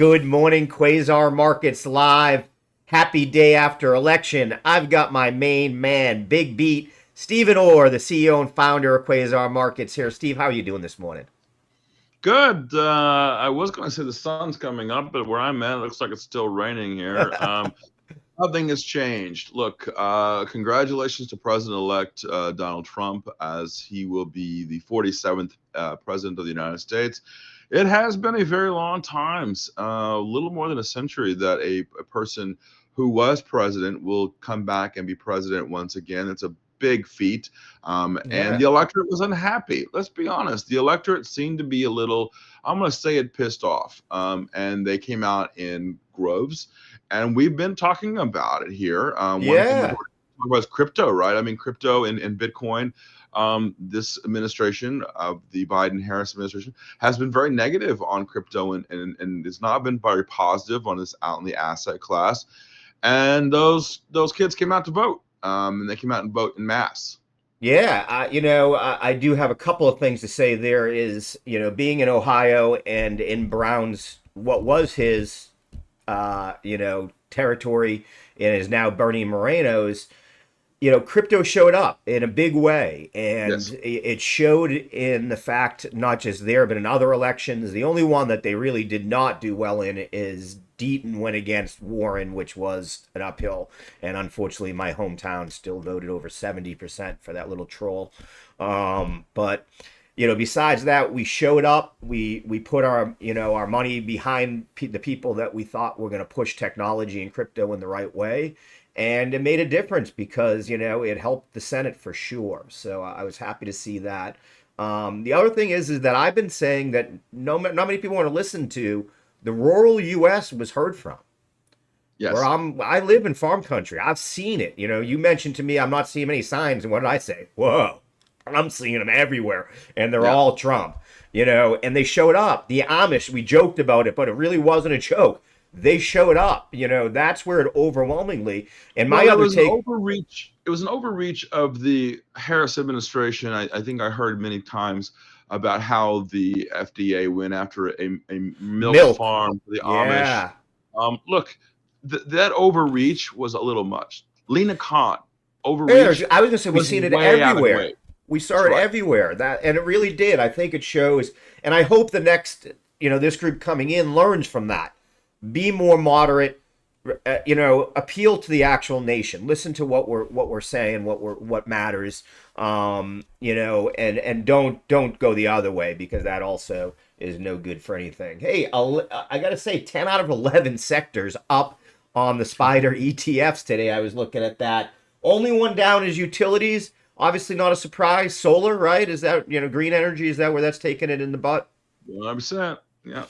Good morning, Quasar Markets Live. Happy day after election. I've got my main man, Big Beat, Stephen Orr, the CEO and founder of Quasar Markets here. Steve, how are you doing this morning? Good. I was going to say the sun's coming up, but where I'm at, it looks like it's still raining here. Nothing has changed. Look, congratulations to President-elect Donald Trump, as he will be the 47th President of the United States. It has been a very long time, a little more than a century, that a person who was president will come back and be president once again. It's a big feat. And Yeah. the electorate was unhappy. Let's be honest. The electorate seemed to be a little, I'm going to say it, pissed off. And they came out in groves. And we've been talking about it here. One thing we've Yeah. talked about is crypto, right? I mean, crypto and Bitcoin. This administration of the Biden-Harris administration has been very negative on crypto and it's not been very positive on this out in the asset class. And those kids came out to vote, and they came out and vote in mass. Yeah, I do have a couple of things to say. There is, being in Ohio and in Brown's, what was his, territory and is now Bernie Moreno's, crypto showed up in a big way. And Yes. it showed in the fact, not just there, but in other elections. The only one that they really did not do well in is Deaton went against Warren, which was an uphill. And unfortunately, my hometown still voted over 70% for that little troll. But besides that, we showed up. We put our money behind the people that we thought were going to push technology and crypto in the right way, and it made a difference because it helped the Senate for sure. So I was happy to see that. The other thing is that I've been saying that not many people want to listen to. The rural U.S. was heard from. Where Yes. I live in farm country. I've seen it. You mentioned to me I'm not seeing any signs, and what did I say? Whoa, I'm seeing them everywhere, and they're Yeah. all Trump. And they showed up. The Amish, we joked about it, but it really wasn't a joke. They showed up. That's where it overwhelmingly. And my Well, it other was an take, overreach. It was an overreach of the Harris administration. I think I heard many times about how the FDA went after a milk milk. farm for the Amish. Yeah. Look, that overreach was a little much. Lena Khan, Yeah, overreach I was gonna say we've was seen it way out of the everywhere. way. We saw That's it right. everywhere. And it really did. I think it shows, and I hope the next, this group coming in learns from that. Be more moderate. Appeal to the actual nation. Listen to what we're saying, what matters. And don't go the other way because that also is no good for anything. Hey, I gotta say, 10 out of 11 sectors up on the Spider ETFs today. I was looking at that. Only one down is utilities. Obviously, not a surprise. Solar, right? Is that green energy? Is that where that's taking it in the butt? 100%. Yeah.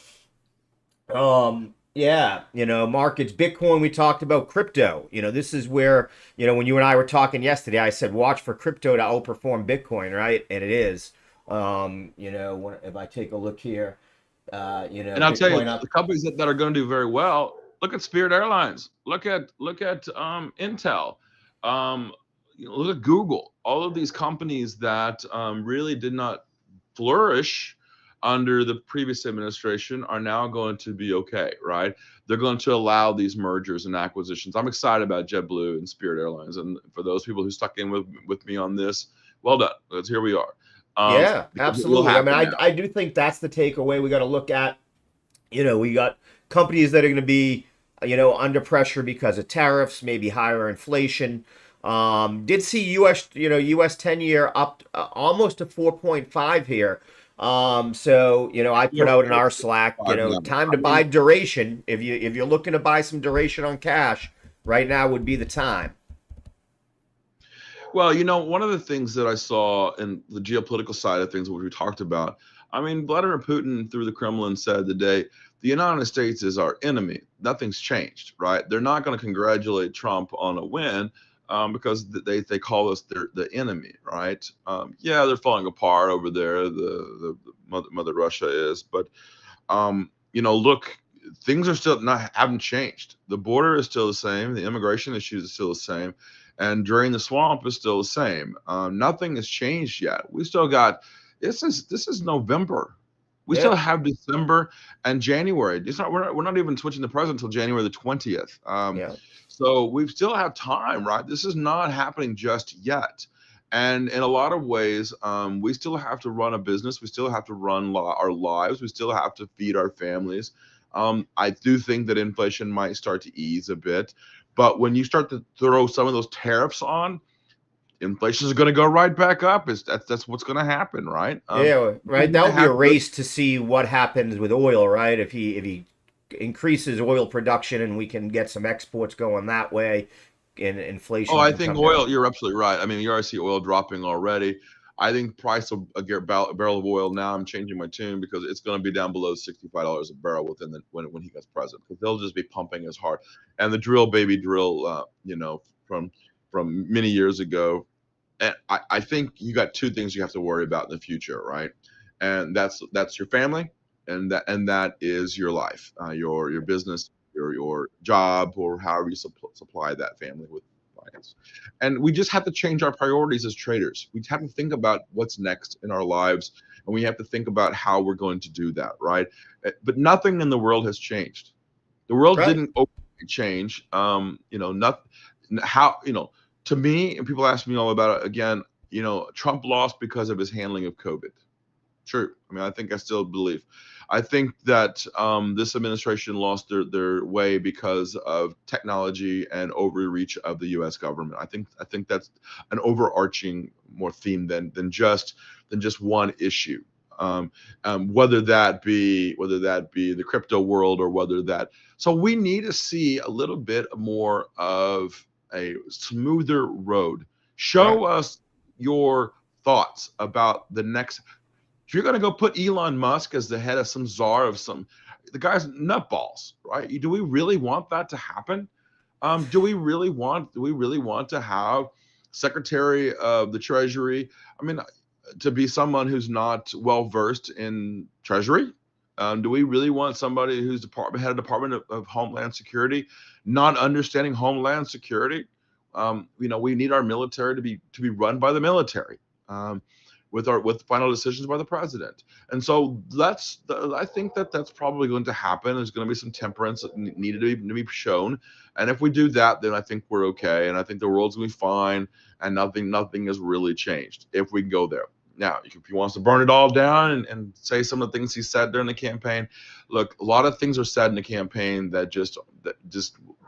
Yeah, markets, Bitcoin, we talked about crypto. This is where, when you and I were talking yesterday, I said, watch for crypto to outperform Bitcoin, right? And it is. If I take a look here, And I'll tell you, Bitcoin the up. companies that are going to do very well. Look at Spirit Airlines. Look at Intel. Um, Look at Google. All of these companies that really did not flourish under the previous administration are now going to be okay, right? They're going to allow these mergers and acquisitions. I'm excited about JetBlue and Spirit Airlines, and for those people who stuck in with me on this, well done. Because here we are, Yeah, because it will absolutely. I mean, happen I now. do think that's the takeaway we got to look at. We got companies that are going to be, under pressure because of tariffs, maybe higher inflation. Did see U.S. 10-year up almost to 4.5 here. So I put Four, out in four, our Slack, five now. time to I buy mean, duration. If you're looking to buy some duration on cash, right now would be the time. well, one of the things that I saw in the geopolitical side of things, which we talked about, I mean, Vladimir Putin through the Kremlin said today, the United States is our enemy. Nothing's changed, right? They're not going to congratulate Trump on a win, because they call us the enemy, right? Yeah, they're falling apart over there. The mother Russia is, but look, things are still not haven't changed. The border is still the same. The immigration issues are still the same, and during the swamp is still the same. Nothing has changed yet. We still got this is November. We still Yeah. have December and January. It's not we're not even switching the president until January the 20th. Yeah. So we still have time, right? This is not happening just yet. And in a lot of ways, we still have to run a business. We still have to run our lives. We still have to feed our families. I do think that inflation might start to ease a bit, but when you start to throw some of those tariffs on, inflation is going to go right back up. That's what's going to happen, right? Yeah, We right. need That to would be a have good. race to see what happens with oil, right? If he increases oil production and we can get some exports going that way, and Oh, inflation I can think come down. oil. You're absolutely right. I mean, you already see oil dropping already. I think price of a barrel of oil now. I'm changing my tune because it's going to be down below $65 a barrel within the when he gets president, because they'll just be pumping as hard. And the drill, baby drill, from many years ago. And I think you got two things you have to worry about in the future, right? And that's your family, and that is your life, your business, your job, or however you supply that family with finance. And we just have to change our priorities as traders. We have to think about what's next in our lives, and we have to think about how we're going to do that, right? But nothing in the world has changed. The world Right. didn't overnight change. Not how to me, and people ask me all about it again. Trump lost because of his handling of COVID. True. I mean, I think I still believe. I think that this administration lost their way because of technology and overreach of the U.S. government. I think that's an overarching more theme than just one issue. Whether that be the crypto world, or whether that. So we need to see a little bit more of a smoother road. Right. Show us your thoughts about the next. If you're going to go put Elon Musk as the head of some czar of some, the guy's nutballs, right? Do we really want that to happen? Do we really want to have Secretary of the Treasury? I mean, to be someone who's not well versed in Treasury? Do we really want somebody who's head of Department of Homeland Security not understanding Homeland Security? We need our military to be run by the military. With final decisions by the president. And so I think that's probably going to happen. There's going to be some temperance that needed to be shown, and if we do that, then I think we're okay, and I think the world's going to be fine, and nothing has really changed if we go there. Now, if he wants to burn it all down and say some of the things he said during the campaign, look, a lot of things are said in the campaign that just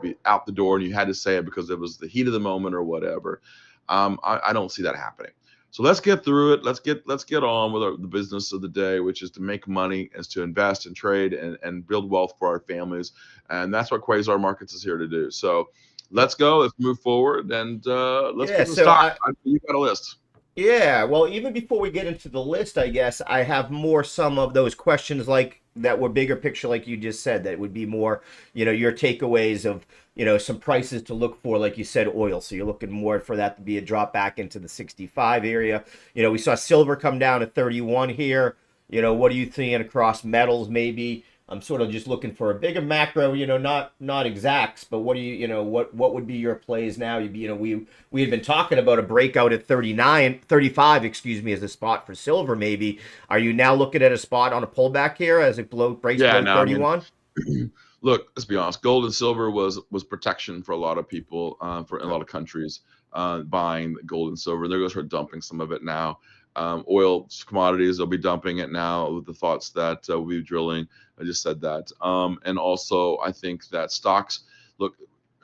be out the door, and you had to say it because it was the heat of the moment or whatever. I don't see that happening. So let's get through it. Let's get on with the business of the day, which is to make money, is to invest and trade and build wealth for our families, and that's what Quasar Markets is here to do. So let's go. Let's move forward, and let's Yeah. get the So stock. You got a list. yeah, well, even before we get into the list, I guess I have more some of those questions like that were bigger picture, like you just said, that would be more, your takeaways of, some prices to look for, like you said, oil. So you're looking more for that to be a drop back into the 65 area. We saw silver come down to 31 here. What are you seeing across metals maybe? I'm sort of just looking for a bigger macro, not exacts, but what do what would be your plays now? We had been talking about a breakout at 39, 35, excuse me, as a spot for silver maybe. Are you now looking at a spot on a pullback here as it breaks Yeah, below no, I mean, 31? look, let's be honest. Gold and silver was protection for a lot of people, for a Yeah. lot of countries, buying gold and silver. They're going to start dumping some of it now. Oil commodities, they'll be dumping it now with the thoughts that we'll be drilling. I just said that. And also, I think that stocks, look,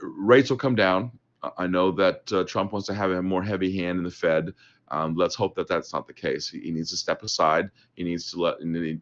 rates will come down. I know that Trump wants to have a more heavy hand in the Fed. Let's hope that that's not the case. He needs to step aside. He needs to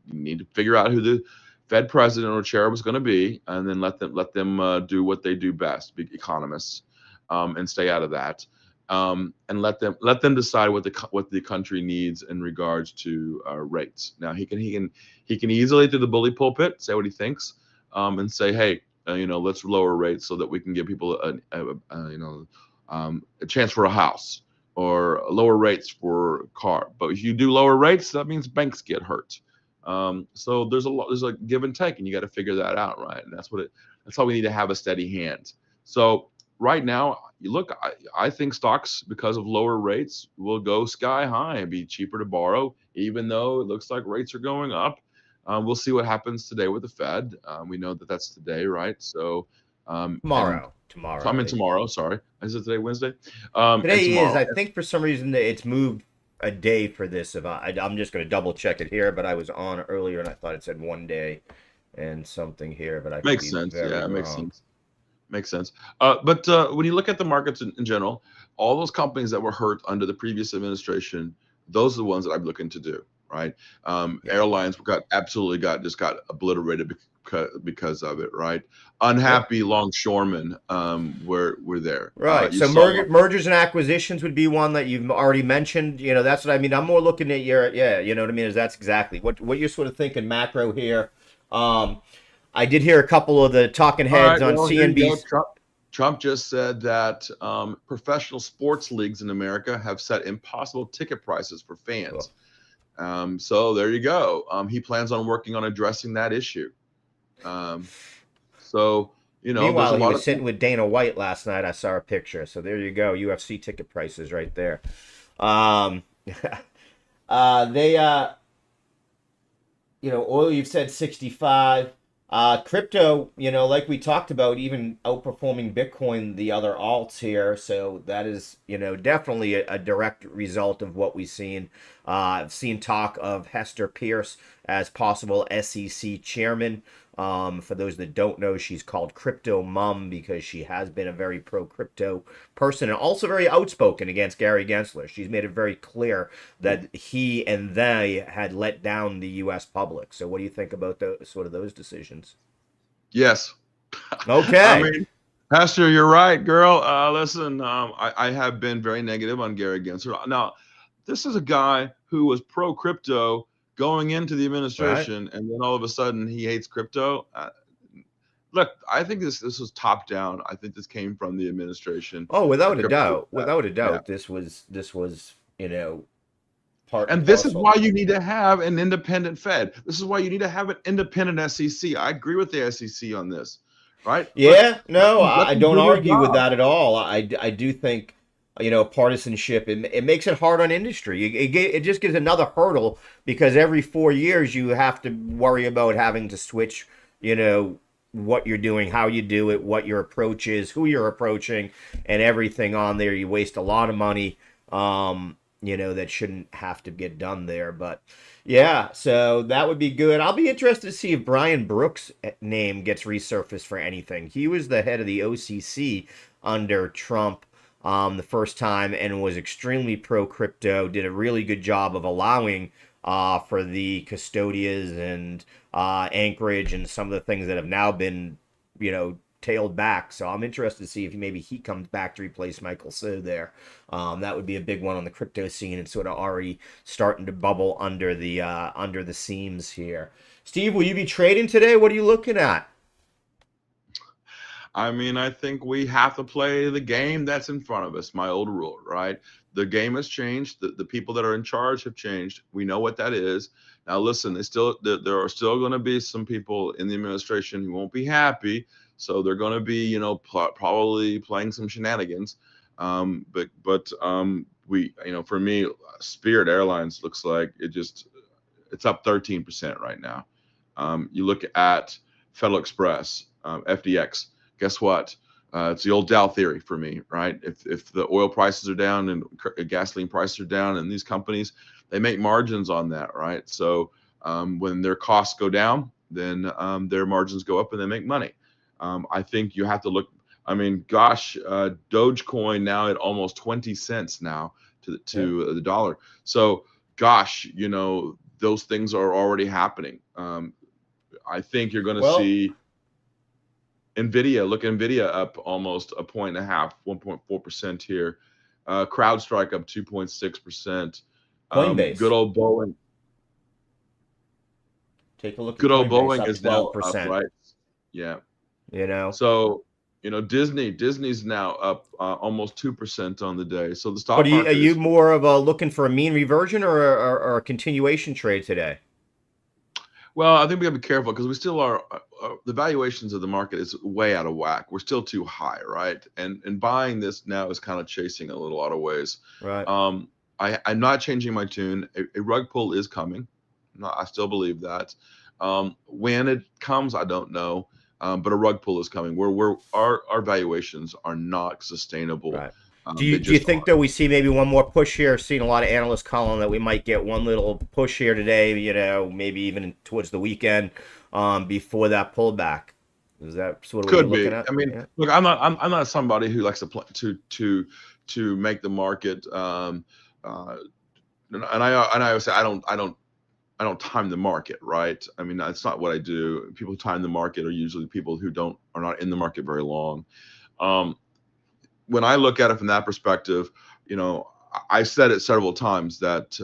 need to figure out who the Fed president or chair was going to be, and then let them do what they do best, be economists, and stay out of that, and let them decide what the country needs in regards to rates. Now he can easily through the bully pulpit say what he thinks, and say, hey, let's lower rates so that we can give people a chance for a house, or lower rates for a car. But if you do lower rates, that means banks get hurt. So there's a give and take, and you got to figure that out, right? And that's how we need to have a steady hand. So right now, you look, I think stocks, because of lower rates, will go sky high and be cheaper to borrow, even though it looks like rates are going up. We'll see what happens today with the Fed. We know that that's today, right? So, and Tomorrow. so I Tomorrow. mean tomorrow. Sorry, is it today Wednesday? And Today is. tomorrow. I think for some reason it's moved a day for this. If I'm just going to double check it here, but I was on earlier and I thought it said 1 day and something here, but I could Makes be sense. very Yeah, it makes wrong. sense. Makes sense. But when you look at the markets in general, all those companies that were hurt under the previous administration, those are the ones that I'm looking to do, right? Yeah. Airlines got obliterated because of it, right? Yep. Unhappy longshoremen were there. Right. You So saw, mergers and acquisitions would be one that you've already mentioned. That's what I mean. I'm more looking at your, yeah, you know what I mean? Is that's exactly what you're sort of thinking macro here. Um, I did hear a couple of the talking all heads right, on well, here you go. CNBC. Trump just said that professional sports leagues in America have set impossible ticket prices for fans. So there you go. He plans on working on addressing that issue. Um, so there's a Meanwhile, he lot was of sitting with Dana White last night. I saw a picture. So there you go. UFC ticket prices right there. Um, they oil you've said 65. Crypto, like we talked about, even outperforming Bitcoin, the other alts here. So that is, definitely a direct result of what we've seen. I've seen talk of Hester Pierce as possible SEC chairman. For those that don't know, she's called Crypto Mom because she has been a very pro crypto person and also very outspoken against Gary Gensler. She's made it very clear that he and they had let down the U.S. public. So, what do you think about those decisions? yes. I Okay. mean, Pastor, you're right, girl. Listen, I have been very negative on Gary Gensler. Now, this is a guy who was pro crypto going into the Right. administration, and then all of a sudden he hates crypto. Look, I think this was top down. I think this came from the administration. Oh, The without a crypto, doubt, without a yeah. doubt, this was part and And this is parcel. why you need to have an independent Fed. This is why you need to have an independent SEC. I agree with the SEC on this, right? Look, Yeah, no, let I them don't do their argue with job. that at all. I do think, partisanship, it makes it hard on industry. It just gives another hurdle because every 4 years you have to worry about having to switch, what you're doing, how you do it, what your approach is, who you're approaching, and everything on there. You waste a lot of money, that shouldn't have to get done there. But yeah, so that would be good. I'll be interested to see if Brian Brooks' name gets resurfaced for anything. He was the head of the OCC under Trump the first time and was extremely pro crypto, did a really good job of allowing for the custodians and Anchorage and some of the things that have now been, tailed back. So I'm interested to see if maybe he comes back to replace Michael So there. That would be a big one on the crypto scene and sort of already starting to bubble under the seams here. Steve, will you be trading today? What are you looking at? I mean, I think we have to play the game that's in front of us. My old rule, right? The game has changed. The people that are in charge have changed. We know what that is. Now, listen, there are still going to be some people in the administration who won't be happy. So they're going to be, probably playing some shenanigans. But we, for me, Spirit Airlines looks like it's up 13% right now. You look at Federal Express, FDX. Guess what? It's the old Dow theory for me, right? If the oil prices are down and gasoline prices are down, and these companies they make margins on that, right? So when their costs go down, then their margins go up and they make money. I think you have to look. I mean, gosh, Dogecoin now at almost 20 cents now Yeah. to the dollar. So, gosh, those things are already happening. I think you're going to Well, see Nvidia. Look, Nvidia up almost a point and a half, 1.4% here. CrowdStrike up 2.6%. Good Coinbase. old Boeing. Take a look at Good old Coinbase Boeing up is now up, 12%. right? Yeah. You know, So Disney's now up almost 2% on the day. So the but stock are market you is more of a looking for a mean reversion or a continuation trade today? well. I think we got to be careful because we still are. The valuations of the market is way out of whack. We're still too high, right? And buying this now is kind of chasing a lot of ways. Right. I'm not changing my tune. A rug pull is coming. No, I still believe that. When it comes, I don't know. But a rug pull is coming. Our valuations are not sustainable. Right. They Do you just think aren't. though we see maybe one more push here? Seeing a lot of analysts calling that we might get one little push here today. Maybe even towards the weekend, before that pullback. Is that sort of what you're Could looking be. at? I mean, Yeah. look, I'm not somebody who likes to play, to make the market. And I always say I don't time the market, right? I mean, that's not what I do. People who time the market are usually people who are not in the market very long. Um, when I look at it from that perspective, I said it several times that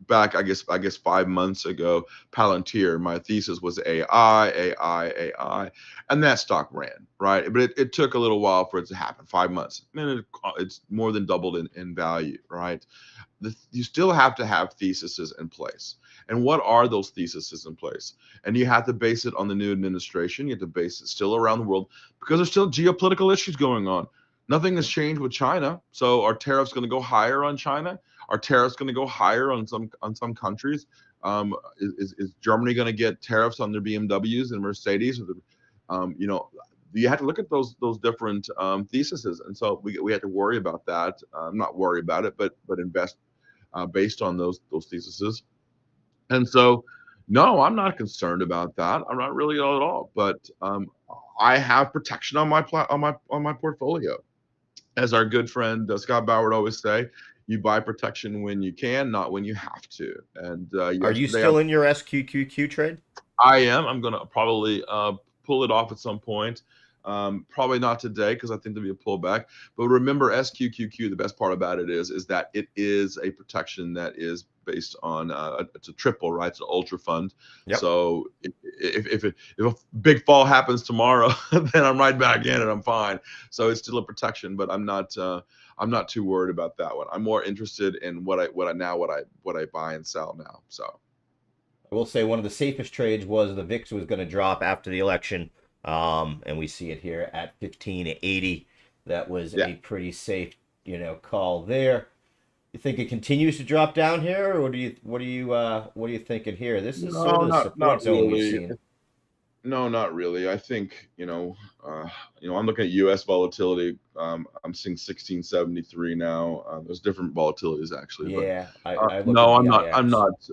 back, I guess 5 months ago, Palantir, my thesis was AI, and that stock ran, right? But it took a little while for it to happen, 5 months, and it's more than doubled in value, right? You still have to have theses in place. And what are those theses in place? And you have to base it on the new administration. You have to base it still around the world because there's still geopolitical issues going on. Nothing has changed with China. So are tariffs going to go higher on China? Are tariffs going to go higher on some countries? Is Germany going to get tariffs on their BMWs and Mercedes? You have to look at those different theses, and so we have to worry about that. Not worry about it, but invest based on those theses. And so, no, I'm not concerned about that. I'm not really at all. But I have protection on my portfolio, as our good friend Scott Bauer would always say. You buy protection when you can, not when you have to. And Are you yesterday, still in your SQQQ trade? I am. I'm going to probably pull it off at some point. Probably not today because I think there'll be a pullback. But remember, SQQQ. The best part about it is that it is a protection that is based on it's a triple, right? It's an ultra fund. Yep. So if a big fall happens tomorrow, then I'm right back in and I'm fine. So it's still a protection, but I'm not too worried about that one. I'm more interested in what I buy and sell now. So. I will say one of the safest trades was the VIX was going to drop after the election, and we see it here at 1580. That was Yeah. a pretty safe, call there. You think it continues to drop down here, or what are you thinking here? This is sort No, of the support not zone we've really. seen. No, not really. I think, I'm looking at US volatility. I'm seeing 1673 now. There's different volatilities actually, but Yeah, I look at no, I'm VIX. not.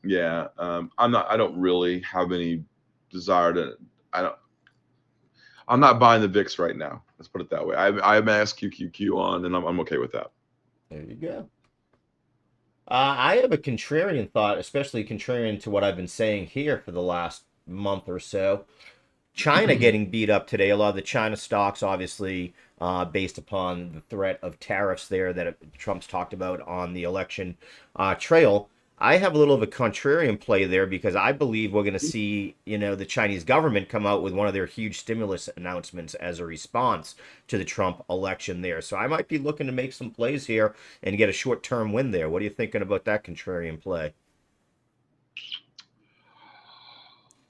Yeah, I don't really have any desire to. I don't. I'm not buying the VIX right now. Let's put it that way. I have my SQQQ on, and I'm okay with that. There you go. I have a contrarian thought, especially contrarian to what I've been saying here for the last month or so. China getting beat up today. A lot of the China stocks, obviously, based upon the threat of tariffs there that Trump's talked about on the election trail. I have a little of a contrarian play there because I believe we're going to see, the Chinese government come out with one of their huge stimulus announcements as a response to the Trump election there. So I might be looking to make some plays here and get a short-term win there. What are you thinking about that contrarian play?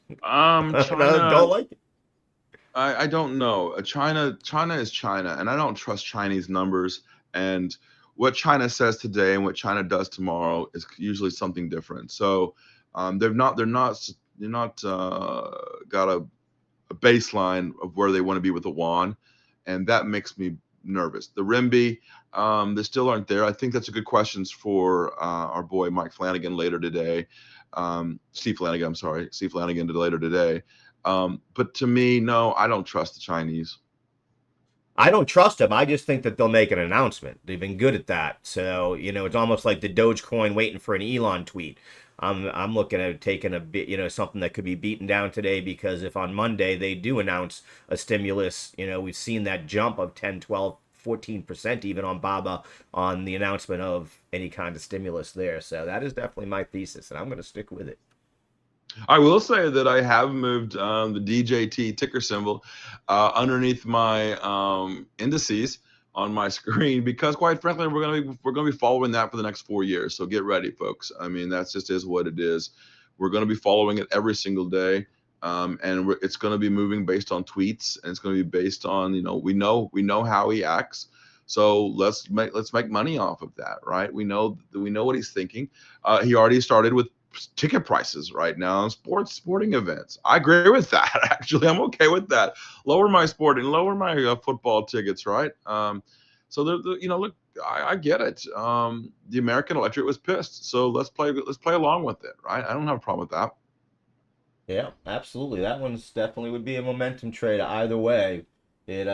No, China. don't like it. I don't know. China is China, and I don't trust Chinese numbers. And what China says today and what China does tomorrow is usually something different. So they're not got a baseline of where they want to be with the yuan, and that makes me nervous. The renminbi, they still aren't there. I think that's a good questions for our boy Mike Flanagan later today. Steve Flanagan, I'm sorry, Steve Flanagan later today. But to me, no, I don't trust the Chinese. I don't trust them. I just think that they'll make an announcement. They've been good at that. So, it's almost like the Dogecoin waiting for an Elon tweet. I'm looking at taking a bit, something that could be beaten down today because if on Monday they do announce a stimulus, we've seen that jump of 10, 12, 14% even on BABA on the announcement of any kind of stimulus there. So that is definitely my thesis, and I'm going to stick with it. I will say that I have moved the DJT ticker symbol underneath my indices on my screen because, quite frankly, we're gonna be following that for the next 4 years. So get ready, folks. I mean, that's just is what it is. We're gonna be following it every single day, and it's gonna be moving based on tweets, and it's gonna be based on we know how he acts. So let's make money off of that, right? We know what he's thinking. He already started with ticket prices right now on sporting events. I agree with that. Actually, I'm okay with that. Lower my football tickets, right? So look, I get it. The American electorate was pissed, so let's play along with it, right? I don't have a problem with that. Yeah, absolutely. That one's definitely would be a momentum trade either way. It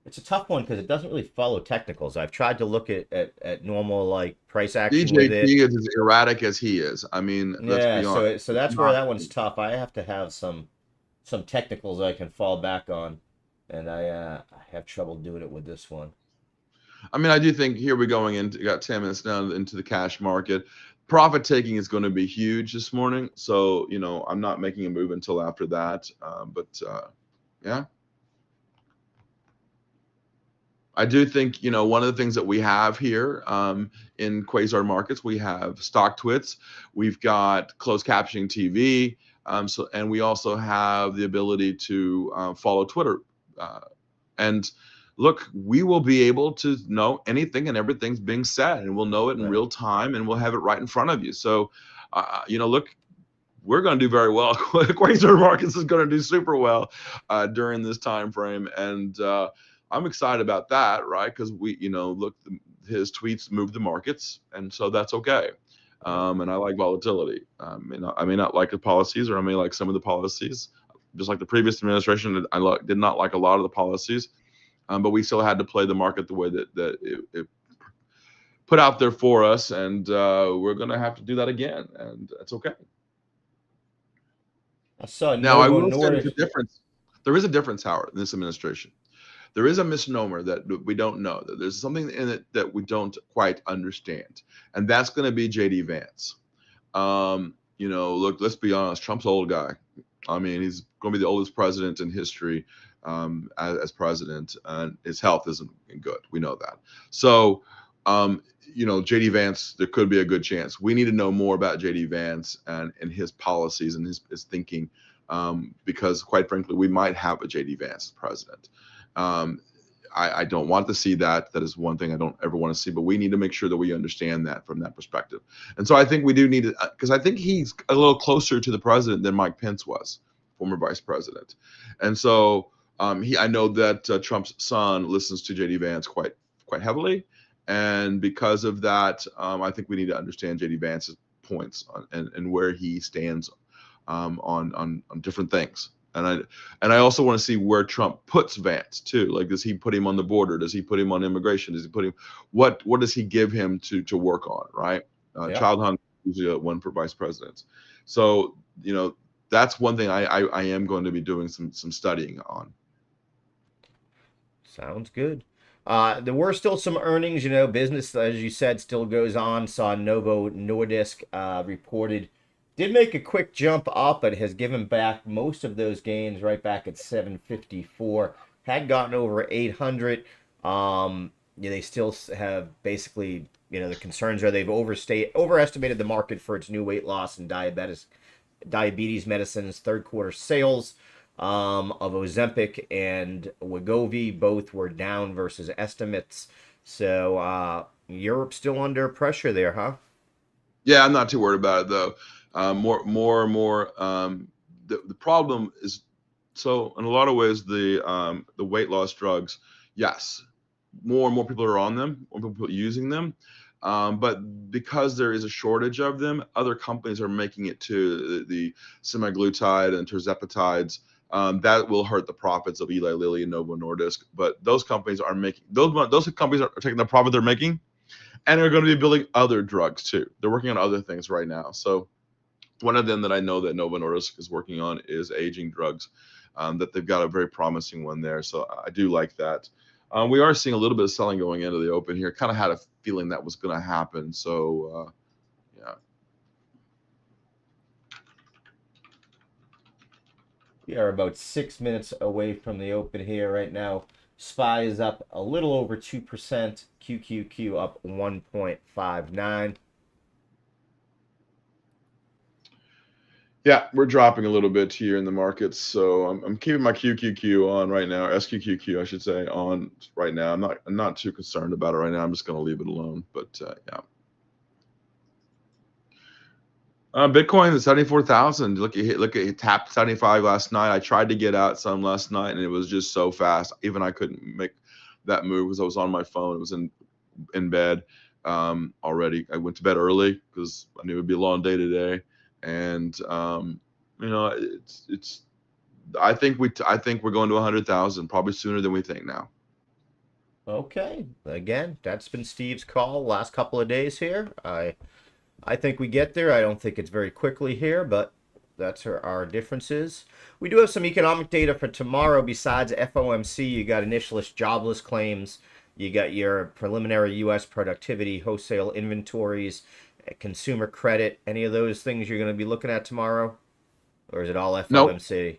it's a tough one because it doesn't really follow technicals. I've tried to look at normal like price action with it. DJT is as erratic as he is. I mean, let's Yeah, be honest. so It's that's where not. that one's tough. I have to have some technicals I can fall back on, and I have trouble doing it with this one. I mean, I do think here we're going into got 10 minutes now into the cash market. Profit taking is going to be huge this morning, so I'm not making a move until after that. But yeah, I do think one of the things that we have here in Quasar markets, we have stock twits, we've got closed captioning TV, and we also have the ability to follow Twitter. And look, we will be able to know anything and everything's being said, and we'll know it in Right. real time, and we'll have it right in front of you. So, look, we're going to do very well. Quasar Markets is going to do super well during this time frame, and I'm excited about that, right? Because look, his tweets move the markets, and so that's okay. Yeah. And I like volatility. I may not like the policies, or I may like some of the policies. Just like the previous administration, did not like a lot of the policies, but we still had to play the market the way that it put out there for us, and we're going to have to do that again, and it's okay. I saw Now, I Novo will say there's a Nordisk. difference. There is a difference, Howard, in this administration. There is a misnomer that we don't know. That there's something in it that we don't quite understand, and that's going to be JD Vance. Look, let's be honest. Trump's an old guy. I mean, he's going to be the oldest president in history as president, and his health isn't good. We know that. So, JD Vance, there could be a good chance. We need to know more about JD Vance and his policies and his thinking, because quite frankly, we might have a JD Vance as president. I don't want to see that. That is one thing I don't ever want to see, but we need to make sure that we understand that from that perspective. And so I think we do need to, because I think he's a little closer to the president than Mike Pence was, former vice president. And so I know that Trump's son listens to JD Vance quite heavily. And because of that, I think we need to understand JD Vance's points and where he stands on different things. And I also want to see where Trump puts Vance too. Like, does he put him on the border? Does he put him on immigration? Does he put him? What does he give him to work on? Right? Yeah. Child hunt is usually one for vice presidents. So that's one thing I am going to be doing some studying on. Sounds good. There were still some earnings, business, as you said, still goes on. Saw Novo Nordisk reported, did make a quick jump up, but has given back most of those gains right back at 754. Had gotten over 800. They still have basically, the concerns are they've overestimated the market for its new weight loss and diabetes medicines. Third quarter sales of Ozempic and Wegovy both were down versus estimates. So Europe's still under pressure there, huh? Yeah, I'm not too worried about it though. More and more. The problem is, so in a lot of ways, the weight loss drugs, yes, more and more people are on them, more people are using them. But because there is a shortage of them, other companies are making it to the semaglutide and tirzepatides. That will hurt the profits of Eli Lilly and Novo Nordisk. But those companies are making those companies are taking the profit they're making, and they're going to be building other drugs too. They're working on other things right now. So one of them that I know that Novo Nordisk is working on is aging drugs. That they've got a very promising one there. So I do like that. We are seeing a little bit of selling going into the open here. Kind of had a feeling that was going to happen. So yeah. We are about 6 minutes away from the open here right now. SPY is up a little over 2%. QQQ up 1.59. Yeah, we're dropping a little bit here in the markets, so I'm keeping my QQQ on right now, SQQQ I should say, on right now. I'm not too concerned about it right now. I'm just going to leave it alone. But yeah. Bitcoin is 74,000. Look at it tapped 75 last night. I tried to get out some last night, and it was just so fast. Even I couldn't make that move because I was on my phone. It was in bed already. I went to bed early because I knew it would be a long day today, and it's. I think we're going to 100,000 probably sooner than we think now. Okay. Again, that's been Steve's call last couple of days here. I think we get there. I don't think it's very quickly here, but that's our differences. We do have some economic data for tomorrow besides FOMC. You got initialist jobless claims. You got your preliminary U.S. productivity, wholesale inventories, consumer credit. Any of those things you're going to be looking at tomorrow? Or is it all Nope. FOMC?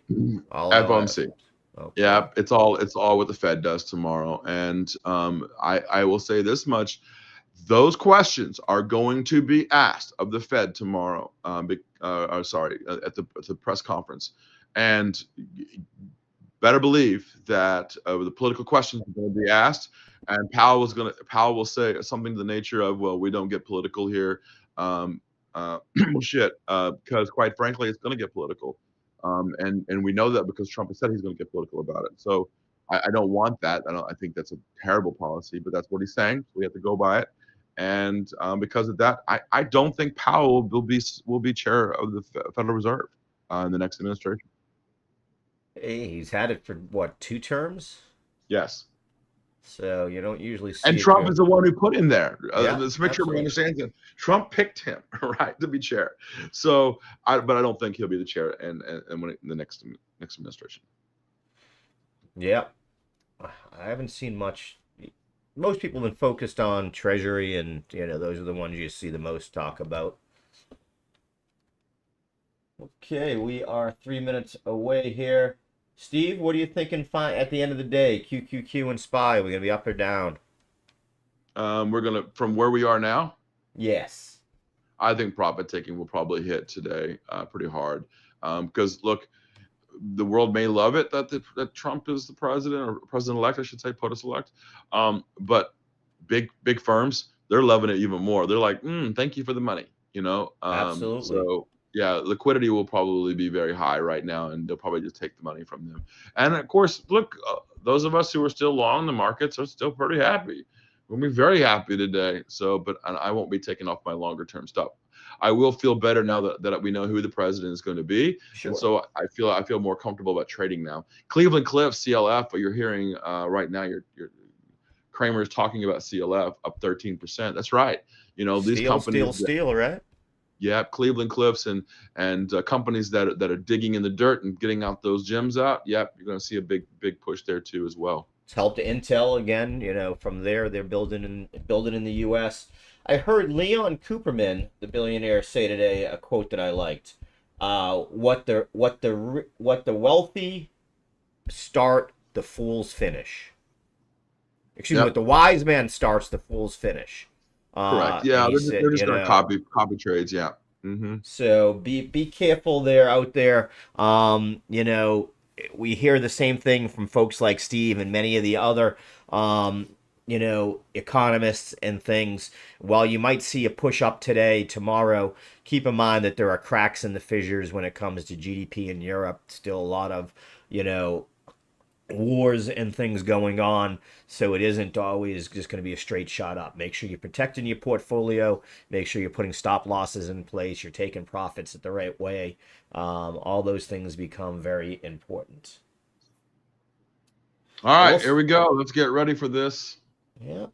All FOMC. Okay. Yeah, it's all what the Fed does tomorrow. And I will say this much: those questions are going to be asked of the Fed tomorrow. Sorry, at the press conference, and better believe that the political questions are going to be asked, and Powell will say something to the nature of, "Well, we don't get political here." Shit, because quite frankly, it's going to get political, and we know that because Trump has said he's going to get political about it. So I don't want that. I think that's a terrible policy, but that's what he's saying. So we have to go by it. And because of that, I don't think Powell will be chair of the Federal Reserve in the next administration. Hey, he's had it for what, 2 terms? Yes. So you don't usually see And it Trump go. is the one who put him there. Yeah, Let's make sure everyone absolutely. understands that Trump picked him, right, to be chair. So, but I don't think he'll be the chair and when in the next administration. Yeah. I haven't seen much. Most people have been focused on Treasury, and those are the ones you see the most talk about. Okay, we are 3 minutes away here. Steve, what are you thinking? Fine at the end of the day, QQQ and SPY. We're gonna be up or down? We're gonna from where we are now. Yes. I think profit taking will probably hit today pretty hard because look, the world may love it that Trump is the president or president elect, I should say, POTUS elect, but big firms, they're loving it even more. They're like, thank you for the money, Absolutely. So yeah, liquidity will probably be very high right now, and they'll probably just take the money from them. And of course, look, those of us who are still long the markets are still pretty happy. We'll be very happy today. So, but I won't be taking off my longer term stuff. I will feel better now that we know who the president is going to be, and Sure. so I feel more comfortable about trading now. Cleveland Cliffs CLF, what you're hearing right now, your Kramer's talking about CLF up 13%. That's right. These Steel, steel, companies that, steel, right? yeah, Cleveland Cliffs and companies that are digging in the dirt and getting out those gems out. Yep, you're going to see a big push there too as well. It's helped Intel again. From there they're building in the U.S. I heard Leon Cooperman, the billionaire, say today a quote that I liked. What the wealthy start, the fools finish. Excuse me. What Yep, the wise man starts, the fools finish. correct. And Yeah, he said, they're just going to copy trades. Yeah. Mm-hmm. so be careful there out there. We hear the same thing from folks like Steve and many of the other economists and things. While you might see a push up today, tomorrow, keep in mind that there are cracks in the fissures when it comes to GDP in Europe. Still a lot of, you know, wars and things going on, so it isn't always just going to be a straight shot up. Make sure you're protecting your portfolio, make sure you're putting stop losses in place, you're taking profits at the right way. All those things become very important. All But right, here we go. Let's get ready for this. yeah,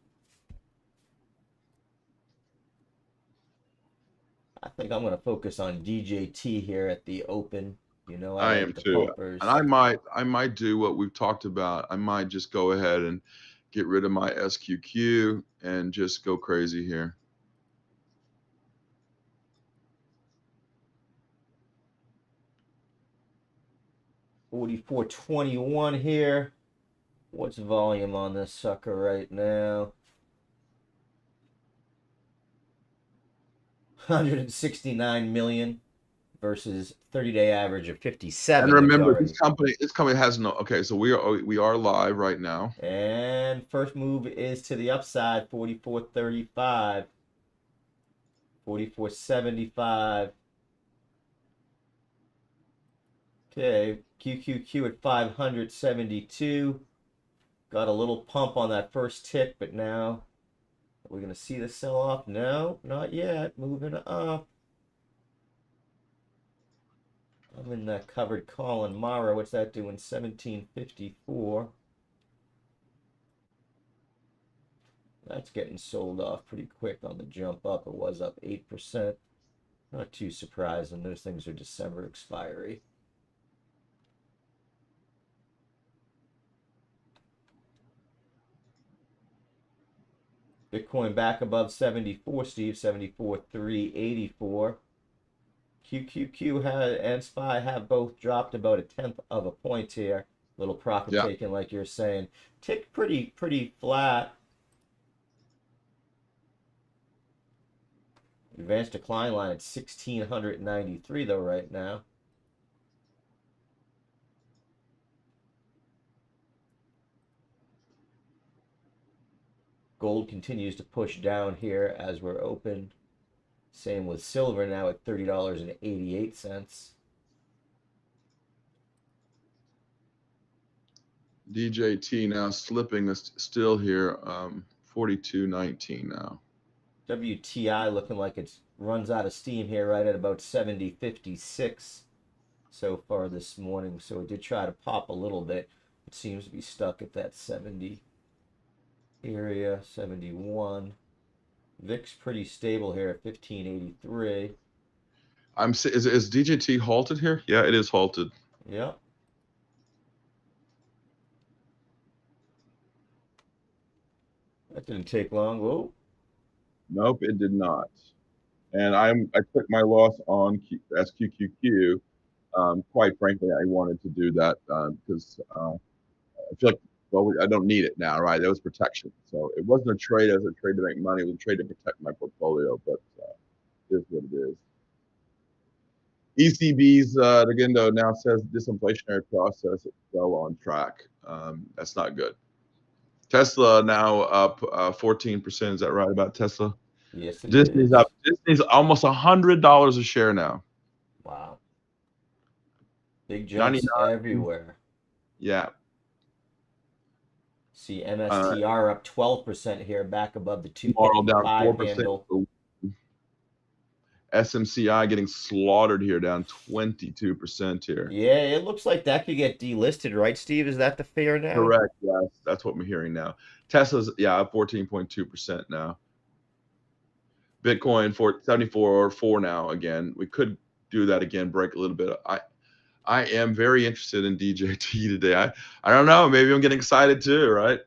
I think I'm going to focus on DJT here at the open. I I like am the too. And pumpers. I might do what we've talked about. I might just go ahead and get rid of my SQQ and just go crazy here. 44.21 here. What's volume on this sucker right now? 169 million versus 30-day average of And 57, which remember, already. this company has no. Okay, so we are live right now. And first move is to the upside, 44.35, 44.75. Okay, QQQ at 572. Got a little pump on that first tick, but now are we going to see the sell off? No, not yet. Moving up. I'm in that covered call on Mara. What's that doing? 1754. That's getting sold off pretty quick on the jump up. It was up 8%. Not too surprising. Those things are December expiry. Bitcoin back above 74, Steve. 74,384. QQQ and SPY have both dropped about 1/10 of a point here. Little profit Yeah. taking, like you're saying. Tick pretty flat. Advanced decline line at 1,693 though right now. Gold continues to push down here as we're open. Same with silver now at $30.88. DJT now slipping still here, 42.19 now. WTI looking like it runs out of steam here right at about 70.56 so far this morning. So it did try to pop a little bit. It seems to be stuck at that 70 area, 71. VIX pretty stable here at 1583. Is DJT halted here? Yeah, it is halted. Yep. That didn't take long. Whoa. Nope, it did not. And I took my loss on SQQQ. Quite frankly, I wanted to do that because I feel like, well, I don't need it now, right? That was protection. So it wasn't a trade as a trade to make money. It was a trade to protect my portfolio, but it is what it is. ECB's again though now says disinflationary process is well on track. That's not good. Tesla now up 14%. Is that right about Tesla? Yes, it Disney's is. up. Disney's almost $100 a share now. Wow. Big jumps 99. everywhere. Yeah. See MSTR up 12% here, back above the Tomorrow down 255 4%. handle. SMCI getting slaughtered here, down 22% here. Yeah, it looks like that could get delisted, right, Steve? Is that the fear now? Correct. Yes, that's what we're hearing now. Tesla's up 14.2% now. Bitcoin for 74.4 now again. We could do that again, break a little bit. I am very interested in DJT today. I don't know. Maybe I'm getting excited too, right?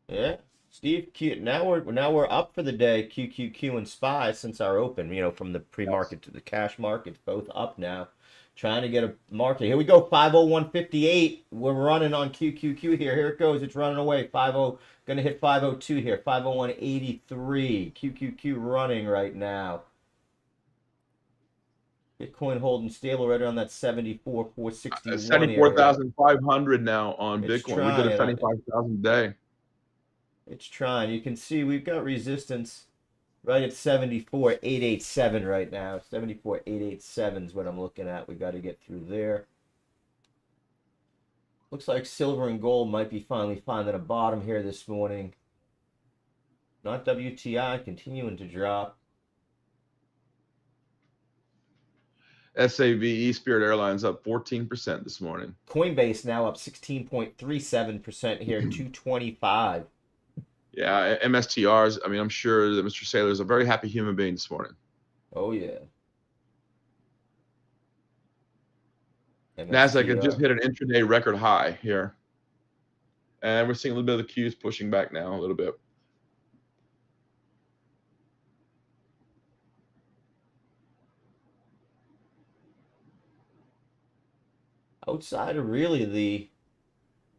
Yeah. Steve, now we're up for the day. QQQ and SPY since our open, from the pre-market to the cash market, both up now. Trying to get a market. Here we go, 501.58. We're running on QQQ here. Here it goes. It's running away. 50 gonna hit 502 here. 501.83. QQQ running right now. Bitcoin holding stable right around that 74,461. 74,500 now on Bitcoin. We did a 75,000 a day. It's trying. You can see we've got resistance right at 74,887 right now. 74,887 is what I'm looking at. We got to get through there. Looks like silver and gold might be finally finding a bottom here this morning. Not WTI, continuing to drop. SAVE Spirit Airlines up 14% this morning. Coinbase now up 16.37% here, 225. Yeah, MSTRs. I mean, I'm sure that Mr. Saylor is a very happy human being this morning. Oh, yeah. NASDAQ has just hit an intraday record high here. And we're seeing a little bit of the Qs pushing back now a little bit. Outside of really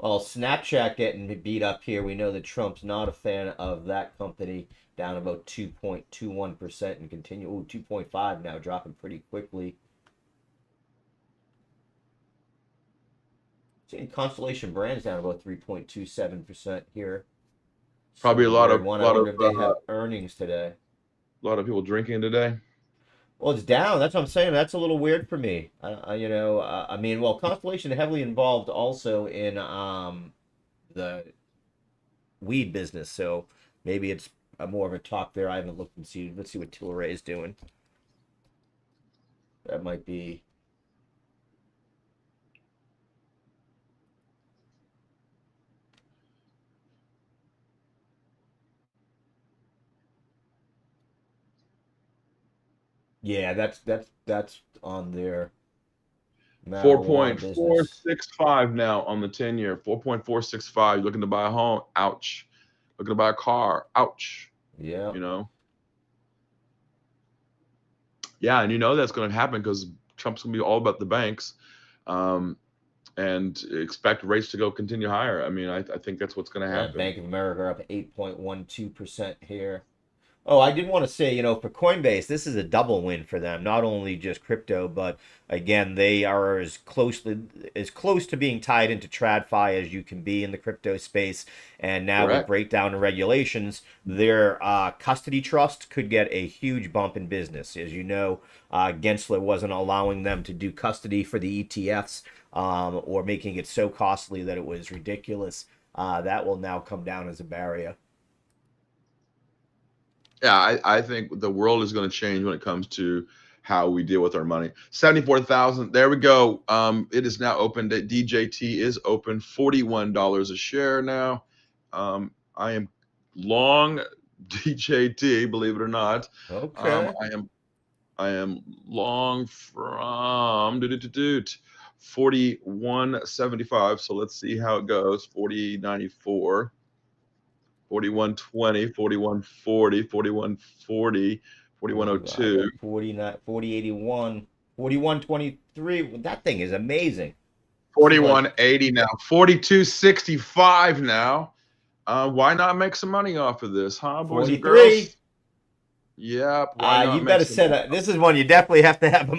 Snapchat getting beat up here, we know that Trump's not a fan of that company, down about 2.21% and continue. 2.5 now, dropping pretty quickly. Seeing Constellation Brands down about 3.27% here. Probably a lot of they have earnings today. A lot of people drinking today. Well, it's down. That's what I'm saying. That's a little weird for me. I mean, well, Constellation heavily involved also in the weed business, so maybe it's more of a talk there. I haven't looked and see. Let's see what Tilray is doing. That might be. Yeah, that's on their marijuana business. 4.465 now on the 10-year. 4.465. Looking to buy a home. Ouch. Looking to buy a car. Ouch. Yeah. You know? Yeah, and you know that's going to happen because Trump's going to be all about the banks, and expect rates to go continue higher. I mean, I think that's what's going to Yeah, happen. Bank of America up 8.12% here. Oh, I did want to say, for Coinbase, this is a double win for them. Not only just crypto, but again, they are as close to being tied into TradFi as you can be in the crypto space. And now with Correct. breakdown and regulations, their custody trust could get a huge bump in business. As you know, Gensler wasn't allowing them to do custody for the ETFs, or making it so costly that it was ridiculous. That will now come down as a barrier. Yeah, I think the world is going to change when it comes to how we deal with our money. 74,000. There we go. It is now open. DJT is open. $41 a share now. I am long DJT, believe it or not. Okay. I am long from 41.75. So let's see how it goes. 40.94. 41.20, 41.40, 41.40, I 41.02. got 49, 4081, 4123. That thing is amazing. This is like 41.80 now. 42.65 now. Why not make some money off of this, huh, boys and 43. girls? Yep. Why not You make better some set money? this is one you definitely have to have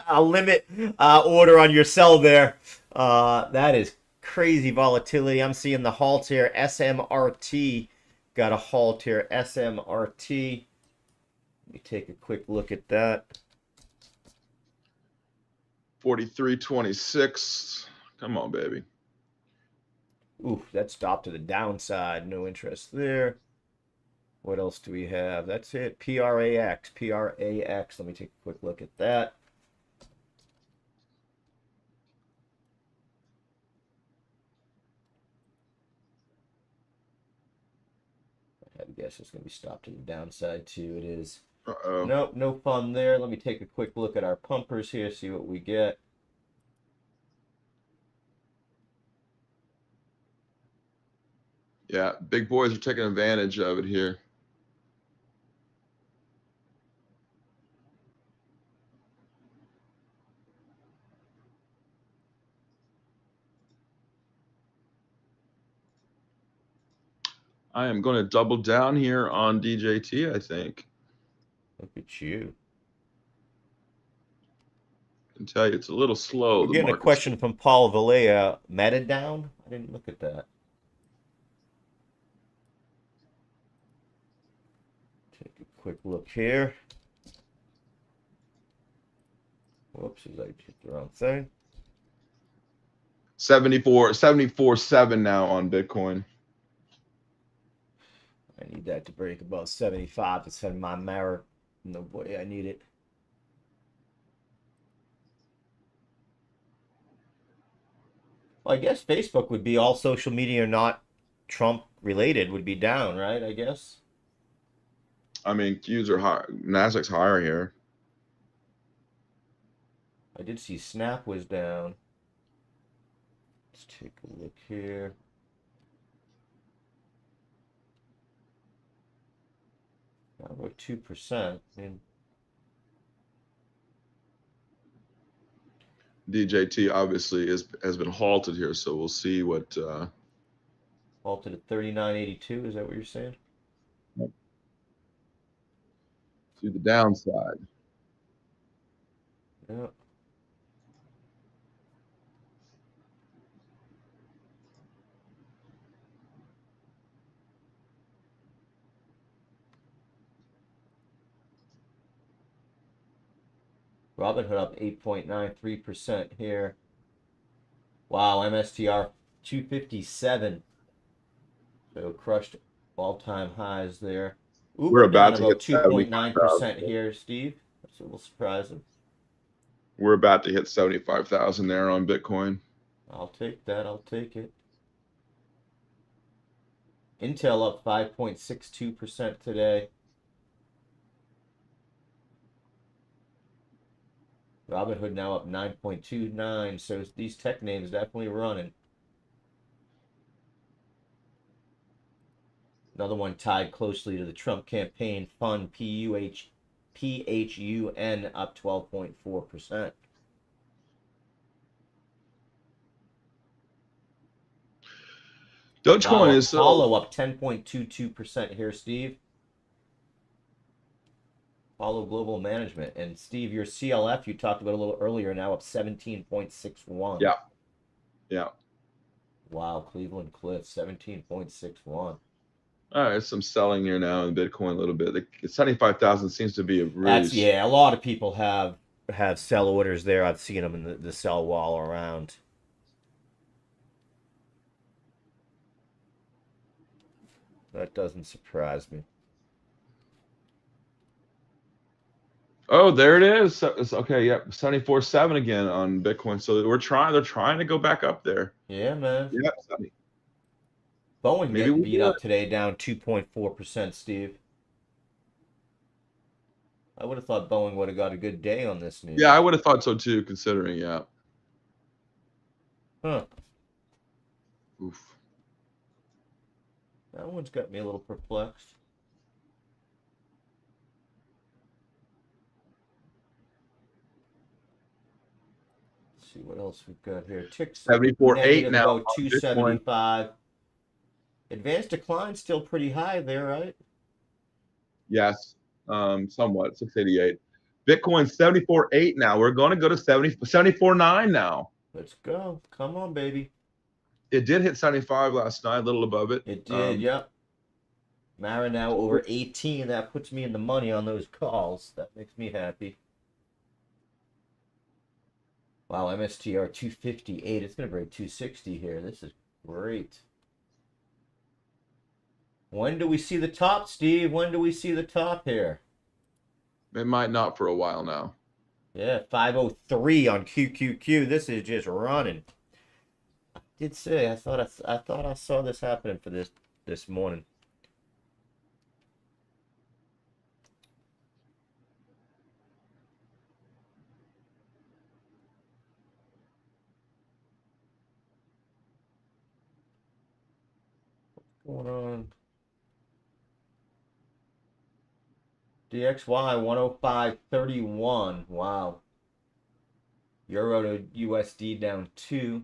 a limit order on your sell there. That is crazy volatility. I'm seeing the halt here. SMRT got a halt here. SMRT. Let me take a quick look at that. 43.26. Come on, baby. Oof, that stopped to the downside. No interest there. What else do we have? That's it. PRAX. PRAX. Let me take a quick look at that. I guess it's going to be stopped to the downside too. It is. Uh-oh. Nope, no fun there. Let me take a quick look at our pumpers here, see what we get. Yeah, big boys are taking advantage of it here. I am going to double down here on DJT, I think. Look at you. I can tell you it's a little slow. We're The getting a market's question from Paul Valea. Meta down? I didn't look at that. Take a quick look here. Whoops, I hit the wrong thing. 74.7 now on Bitcoin. I need that to break above 75 to send my Mara. No boy, I need it. Well, I guess Facebook would be all social media not Trump related would be down, right? I guess. I mean, Qs are high. Nasdaq's higher here. I did see Snap was down. Let's take a look here. About 2%. And DJT obviously has been halted here, so we'll see what. halted at 39.82. Is that what you're saying? To the downside. Yeah. Robinhood up 8.93% here. Wow, MSTR 257. So crushed all-time highs there. We're Uber down about to about hit 2.9% 75,000. here, Steve. That's a little surprising. We're about to hit 75,000 there on Bitcoin. I'll take that. I'll take it. Intel up 5.62% today. Robinhood now up 9.29. So these tech names definitely running. Another one tied closely to the Trump campaign fund, PHUN up 12.4%. Dogecoin Wow, is Apollo up 10.22% here, Steve. Apollo Global Management. And Steve, your CLF you talked about a little earlier, now up 17.61. yeah, yeah. Wow, Cleveland Cliffs, 17.61. All right, some selling here now in Bitcoin a little bit. The 75,000 seems to be a really That's, yeah, a lot of people have sell orders there. I've seen them in the sell wall around. That doesn't surprise me. Oh, there it is. So, it's okay, yep, 74.7 again on Bitcoin. So they're trying to go back up there. Yeah, man. Yeah, Boeing maybe getting we'll beat do up it. today, down 2.4%, Steve. I would have thought Boeing would have got a good day on this news. Yeah, I would have thought so too, considering, yeah. Huh. Oof. That one's got me a little perplexed. Let's see what else we've got here. Ticks 74.8 negative now about on Bitcoin. 275. Advanced decline still pretty high there, right? Yes, somewhat 688. Bitcoin 74.8 now. We're going to go to 74.9 now. Let's go. Come on, baby. It did hit 75 last night, a little above it. It did, yep. Mara now over 18. That puts me in the money on those calls. That makes me happy. Wow, MSTR 258. It's going to break 260 here. This is great. When do we see the top, Steve? When do we see the top here? It might not for a while now. Yeah, 503 on QQQ. This is just running. I did say I thought I saw this happening for this morning. What's going on? DXY 105.31. Wow. Euro to USD down 2.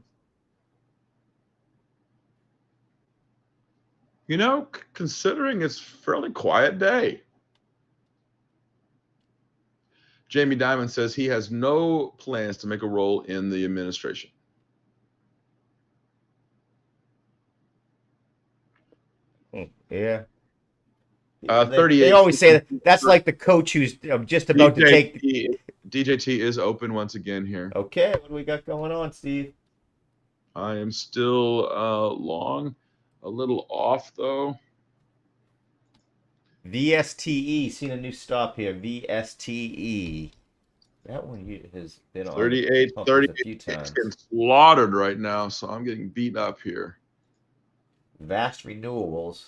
You know, considering it's a fairly quiet day. Jamie Dimon says he has no plans to make a role in the administration. Yeah. 38. They always say that's like the coach who's just about to take. DJT is open once again here. Okay, what do we got going on, Steve? I am still long, a little off though. VSTE, seen a new stop here. VSTE. That one has been on 38, a 38. few It's times. getting slaughtered right now, so I'm getting beat up here. Vast Renewables.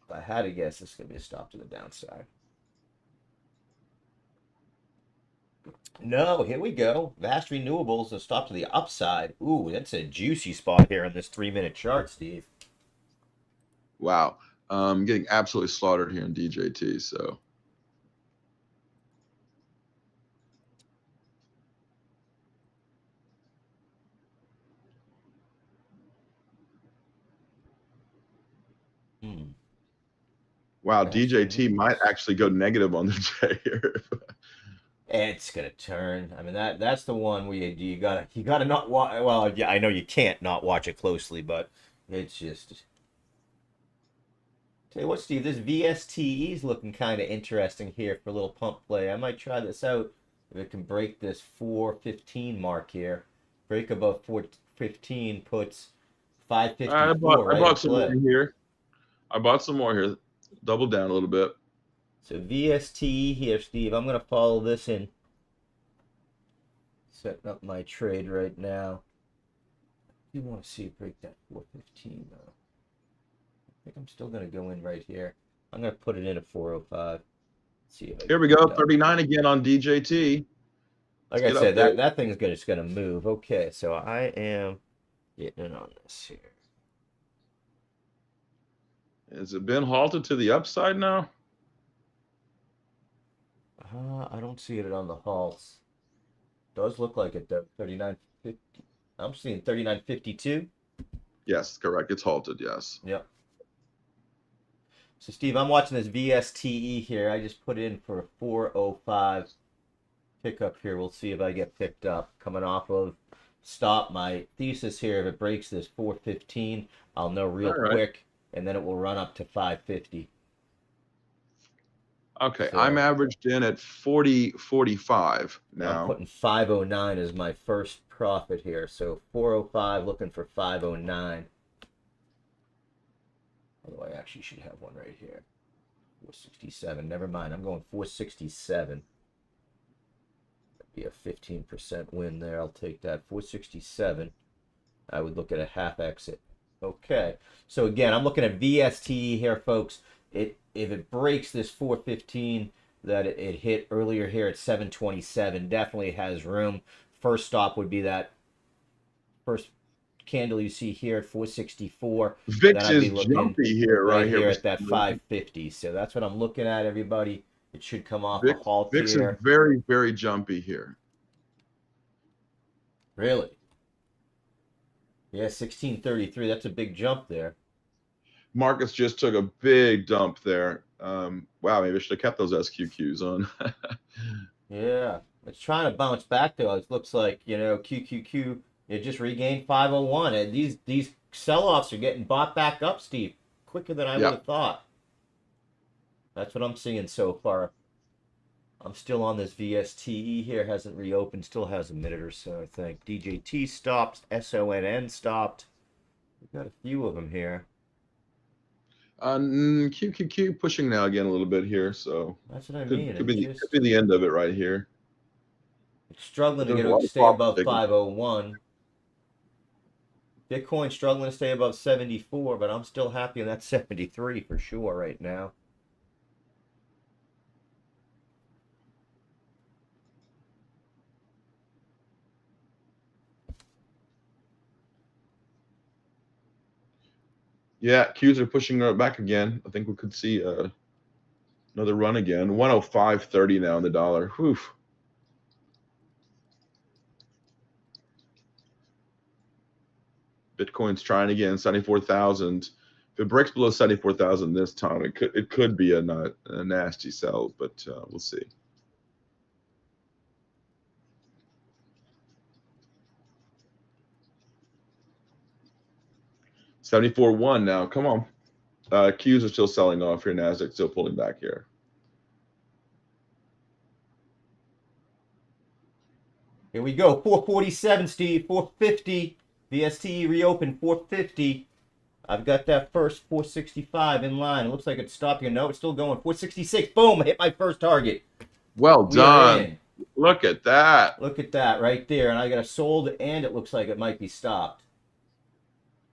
If I had to guess, this is going to be a stop to the downside. No, here we go. Vast Renewables, a stop to the upside. Ooh, that's a juicy spot here in this 3-minute chart, Steve. Wow. I'm getting absolutely slaughtered here in DJT, so. Wow, DJT might actually go negative on the day here. It's gonna turn. I mean that's the one where you gotta not watch. Well, yeah, I know you can't not watch it closely, but it's just. Tell you what, Steve, this VSTE is looking kind of interesting here for a little pump play. I might try this out. If it can break this 415 mark here, break above 415 puts I 554 I right in bought some more play. here. I bought some more here. Double down a little bit. So VSTE here, Steve. I'm going to follow this in. Setting up my trade right now. You want to see it break that 415 though. I think I'm still going to go in right here. I'm going to put it in at 405. See if I Here get we go. picked up. 39 again on DJT. Like Let's I get said, up there. that thing's just going to move. Okay, so I am getting in on this here. Has it been halted to the upside now? I don't see it on the halts. Does look like it though. 39.50. I'm seeing 39.52. Yes, correct. It's halted. Yes. Yep. So Steve, I'm watching this VSTE here. I just put in for a 405 pickup here. We'll see if I get picked up. Coming off of stop. My thesis here, if it breaks this 415, I'll know real All right. quick, and then it will run up to 550. Okay, So I'm averaged in at 40.45 I'm now. putting 509 as my first profit here. So 405, looking for 509. Although I actually should have one right here. 467. Never mind. I'm going 467. That'd be a 15% win there. I'll take that. 467. I would look at a half exit. Okay. So again, I'm looking at VSTE here, folks. If it breaks this 415 that it hit earlier here at 727, definitely has room. First stop would be that first candle you see here at 464. VIX Then I'd be is looking jumpy here, right here here for at that some reason. 550. So that's what I'm looking at, everybody. It should come off a VIX, halt VIX is here. very, very jumpy here. Really? Yeah, 1633. That's a big jump there. Markets just took a big dump there. Wow, maybe I should have kept those SQQs on. Yeah, it's trying to bounce back though. It looks like, QQQ, it just regained 501. And these sell-offs are getting bought back up, Steve, quicker than I would Yeah. have thought. That's what I'm seeing so far. I'm still on this VSTE here, hasn't reopened, still has a minute or so, I think. DJT stopped, SONN stopped. We've got a few of them here. QQQ pushing now again a little bit here, so That's what I could, mean. could be the end of it right here. It's struggling There's a to lot of stay profit above taken. 501. Bitcoin struggling to stay above 74, but I'm still happy in that 73 for sure right now. Yeah, Qs are pushing back again. I think we could see another run again. 105.30 now in the dollar. Whew. Bitcoin's trying again, 74,000. If it breaks below 74,000 this time, it could be a nasty sell, but we'll see. $74.1 now. Come on. Qs are still selling off here. Nasdaq still pulling back here. Here we go. 447, Steve. 450. VSTE reopened 450. I've got that first 465 in line. It looks like it's stopping. No, it's still going. 466. Boom. I hit my first target. Well We are in. done. Look at that. Look at that right there. And I got a sold, and it looks like it might be stopped.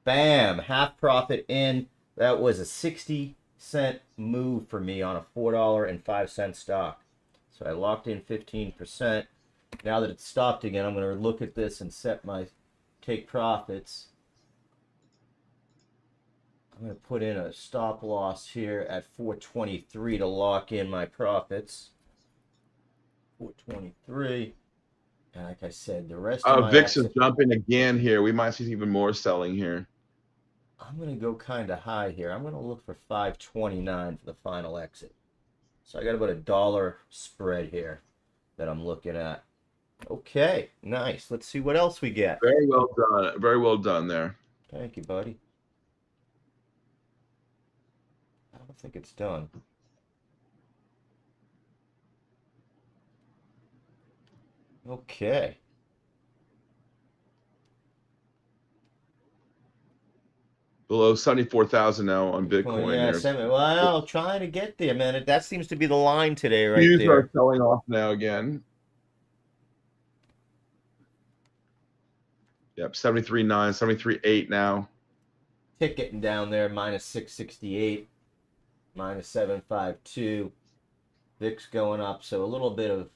Bam. Half profit in. That was a 60-cent move for me on a $4.05 stock. So I locked in 15%. Now that it's stopped again, I'm going to look at this and set my take profits. I'm going to put in a stop loss here at 423 to lock in my profits. 423. And like I said, the rest of my VIX is jumping again here. We might see even more selling here. I'm going to go kind of high here. I'm going to look for 529 for the final exit. So I got about $1 spread here that I'm looking at. Okay, nice. Let's see what else we get. Very well done. Very well done there. Thank you, buddy. I don't think it's done. Okay. Below 74,000 now on Bitcoin, Bitcoin. yeah, There's well, trying to get there, man. That seems to be the line today, right Qs are there. selling off now again. Yep, 73.9, 73.8 now. Tick getting down there, minus 668, minus 752. VIX going up, so a little bit of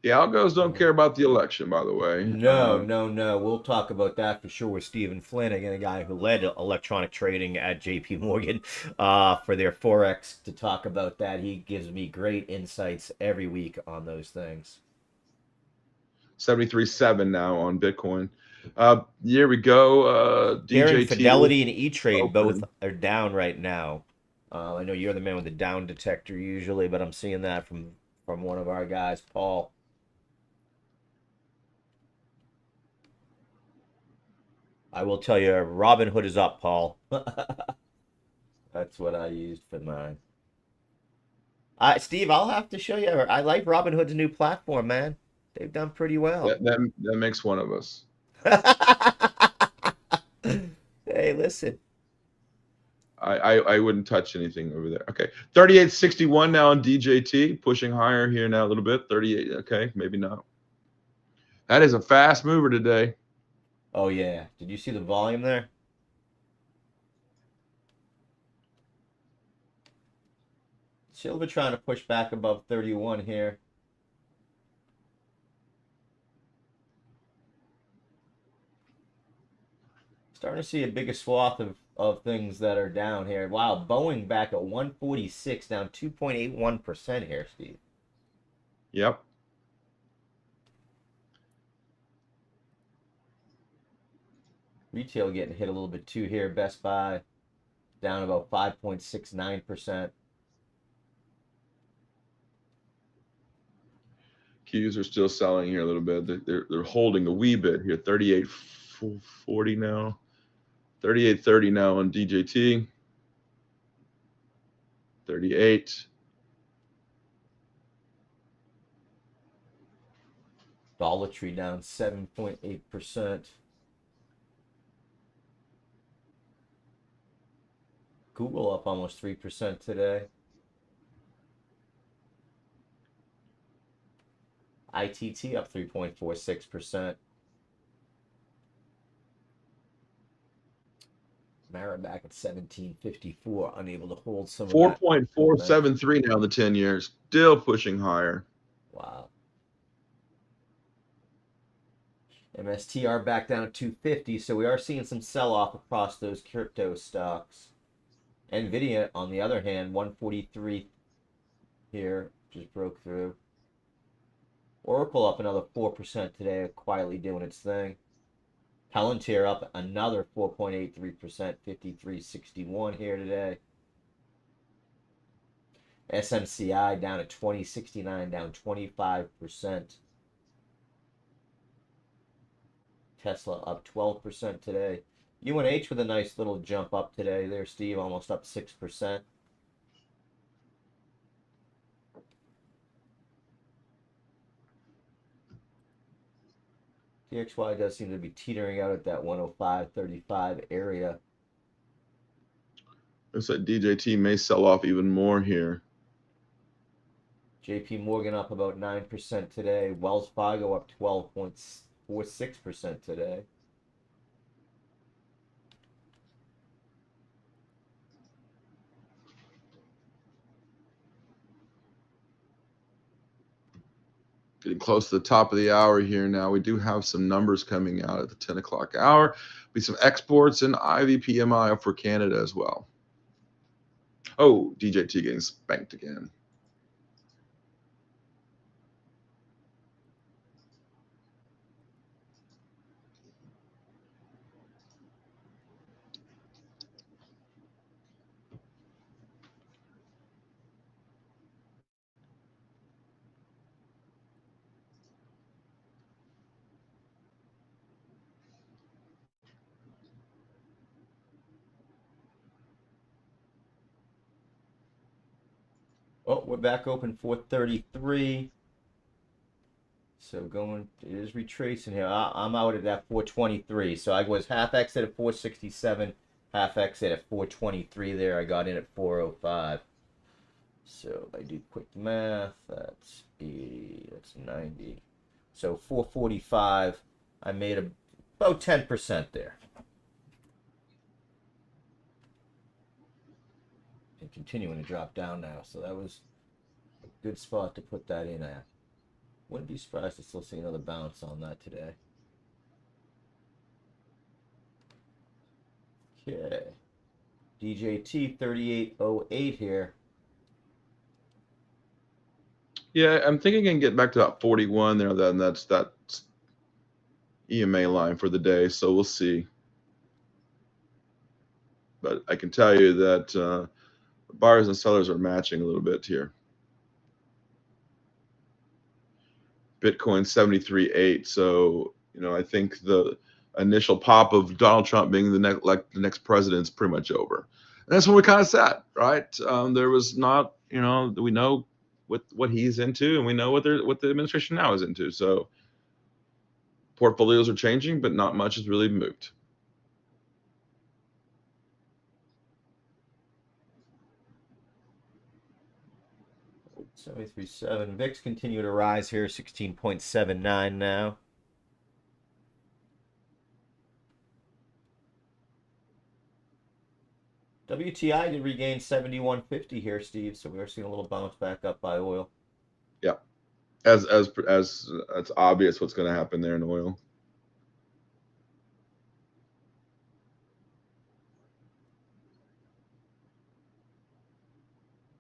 The algos don't care about the election, by the way. no. We'll talk about that for sure with Stephen Flynn, again, a guy who led electronic trading at JP Morgan for their Forex, to talk about that. He gives me great insights every week on those things. 73.7 now on Bitcoin. Here we go. Here in DJT Fidelity and E-Trade, both open. are down right now. I know you're the man with the down detector usually, but I'm seeing that from one of our guys, Paul. I will tell you, Robinhood is up, Paul. That's what I used for mine. Steve, I'll have to show you. I like Robinhood's new platform, man. They've done pretty well. That makes one of us. Hey, listen. I wouldn't touch anything over there. Okay. 38.61 now on DJT, pushing higher here now a little bit. 38. Okay, maybe not. That is a fast mover today. Oh, yeah. Did you see the volume there? Silver trying to push back above 31 here. Starting to see a bigger swath of things that are down here. Wow, Boeing back at 146, down 2.81% here, Steve. Yep. Retail getting hit a little bit too here. Best Buy down about 5.69%. Qs are still selling here a little bit. They're holding a wee bit here. 38.40 now. 38.30 now on DJT. 38. Dollar Tree down 7.8%. Google up almost 3% today. ITT up 3.46%. Mara back at 1754, unable to hold some of that. 4.473 now the 10 years. Still pushing higher. Wow. MSTR back down at 250, so we are seeing some sell-off across those crypto stocks. Nvidia, on the other hand, 143 here, just broke through. Oracle up another 4% today, quietly doing its thing. Palantir up another 4.83%, 53.61 here today. SMCI down at 2069, down 25%. Tesla up 12% today. UNH with a nice little jump up today there, Steve, almost up 6%. DXY does seem to be teetering out at that 105.35 area. Looks like DJT may sell off even more here. JP Morgan up about 9% today. Wells Fargo up 12.46% today. Getting close to the top of the hour here now. We do have some numbers coming out at the 10 o'clock hour. Be some exports and IVPMI up for Canada as well. Oh, DJT getting spanked again. Oh, we're back open 433. So it is retracing here. I'm out at that 423. So I was half exit at 467, half exit at 423 there. I got in at 405. So if I do quick math, that's 80, that's 90. So 445, I made about 10% there. And continuing to drop down now. So that was a good spot to put that in at. Wouldn't be surprised to still see another bounce on that today. Okay. DJT 3808 here. Yeah, I'm thinking I can get back to about 41 there. Then that's EMA line for the day. So we'll see. But I can tell you that buyers and sellers are matching a little bit here. Bitcoin 73.8. So, I think the initial pop of Donald Trump being the next president is pretty much over. And that's when we kind of sat, right? There was not, we know what he's into, and we know what the administration now is into. So portfolios are changing, but not much has really moved. $73.7. VIX continue to rise here, 16.79 now. WTI did regain 71.50 here, Steve. So we are seeing a little bounce back up by oil. Yeah, as it's obvious what's going to happen there in oil.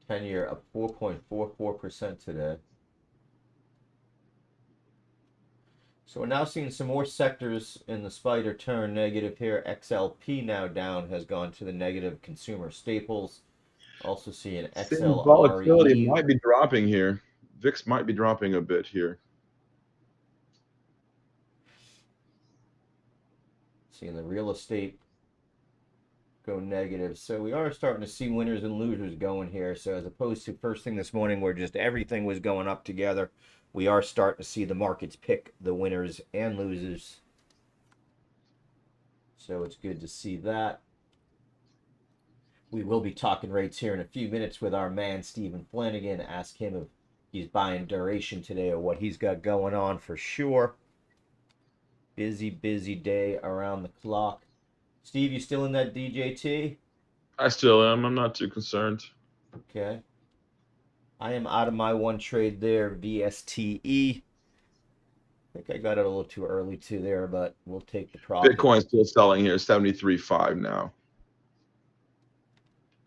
Ten-year up 4.44% today. So we're now seeing some more sectors in the spider turn negative here. XLP now down, has gone to the negative. Consumer staples. Also seeing XLRE. Volatility might be dropping here. VIX might be dropping a bit here. Seeing the real estate go negative. So we are starting to see winners and losers going here. So as opposed to first thing this morning where just everything was going up together, we are starting to see the markets pick the winners and losers. So it's good to see that. We will be talking rates here in a few minutes with our man Stephen Flanagan. Ask him if he's buying duration today or what he's got going on for sure. Busy day around the clock. Steve, you still in that DJT? I still am. I'm not too concerned. Okay. I am out of my one trade there, VSTE. I think I got it a little too early too there, but we'll take the profit. Bitcoin's still selling here, 73.5 now.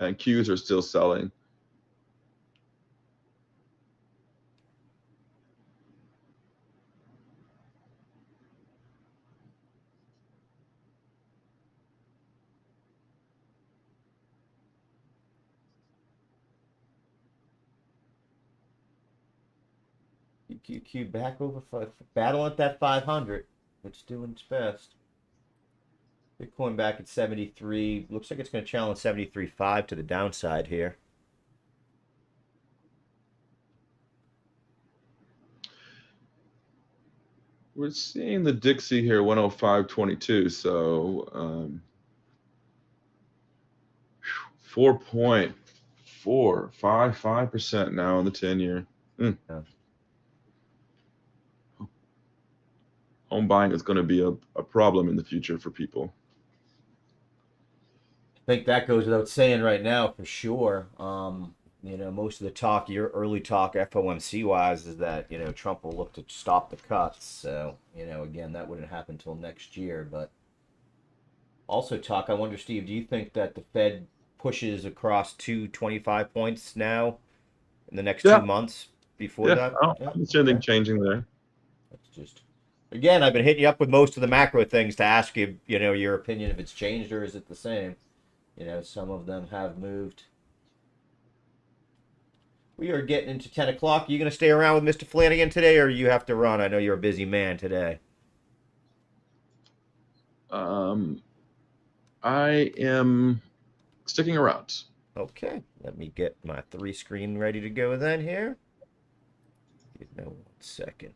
And Qs are still selling. QQ back over battle at that 500. It's doing its best. Bitcoin back at 73. Looks like it's going to challenge 73.5 to the downside here. We're seeing the Dixie here, 105.22. So 4.455% now on the 10-year. Yeah. Home buying is going to be a problem in the future for people. I think that goes without saying right now for sure. Most of the talk, your early talk FOMC wise, is that, Trump will look to stop the cuts. So, again, that wouldn't happen until next year. But also talk, I wonder, Steve, do you think that the Fed pushes across 225 points now in the next 2 months before that? I don't see anything changing there. That's just, again, I've been hitting you up with most of the macro things to ask you, your opinion if it's changed or is it the same. Some of them have moved. We are getting into 10 o'clock. Are you going to stay around with Mr. Flanagan today, or you have to run? I know you're a busy man today. I am sticking around. Okay. Let me get my 3 screen ready to go then here. 1 second.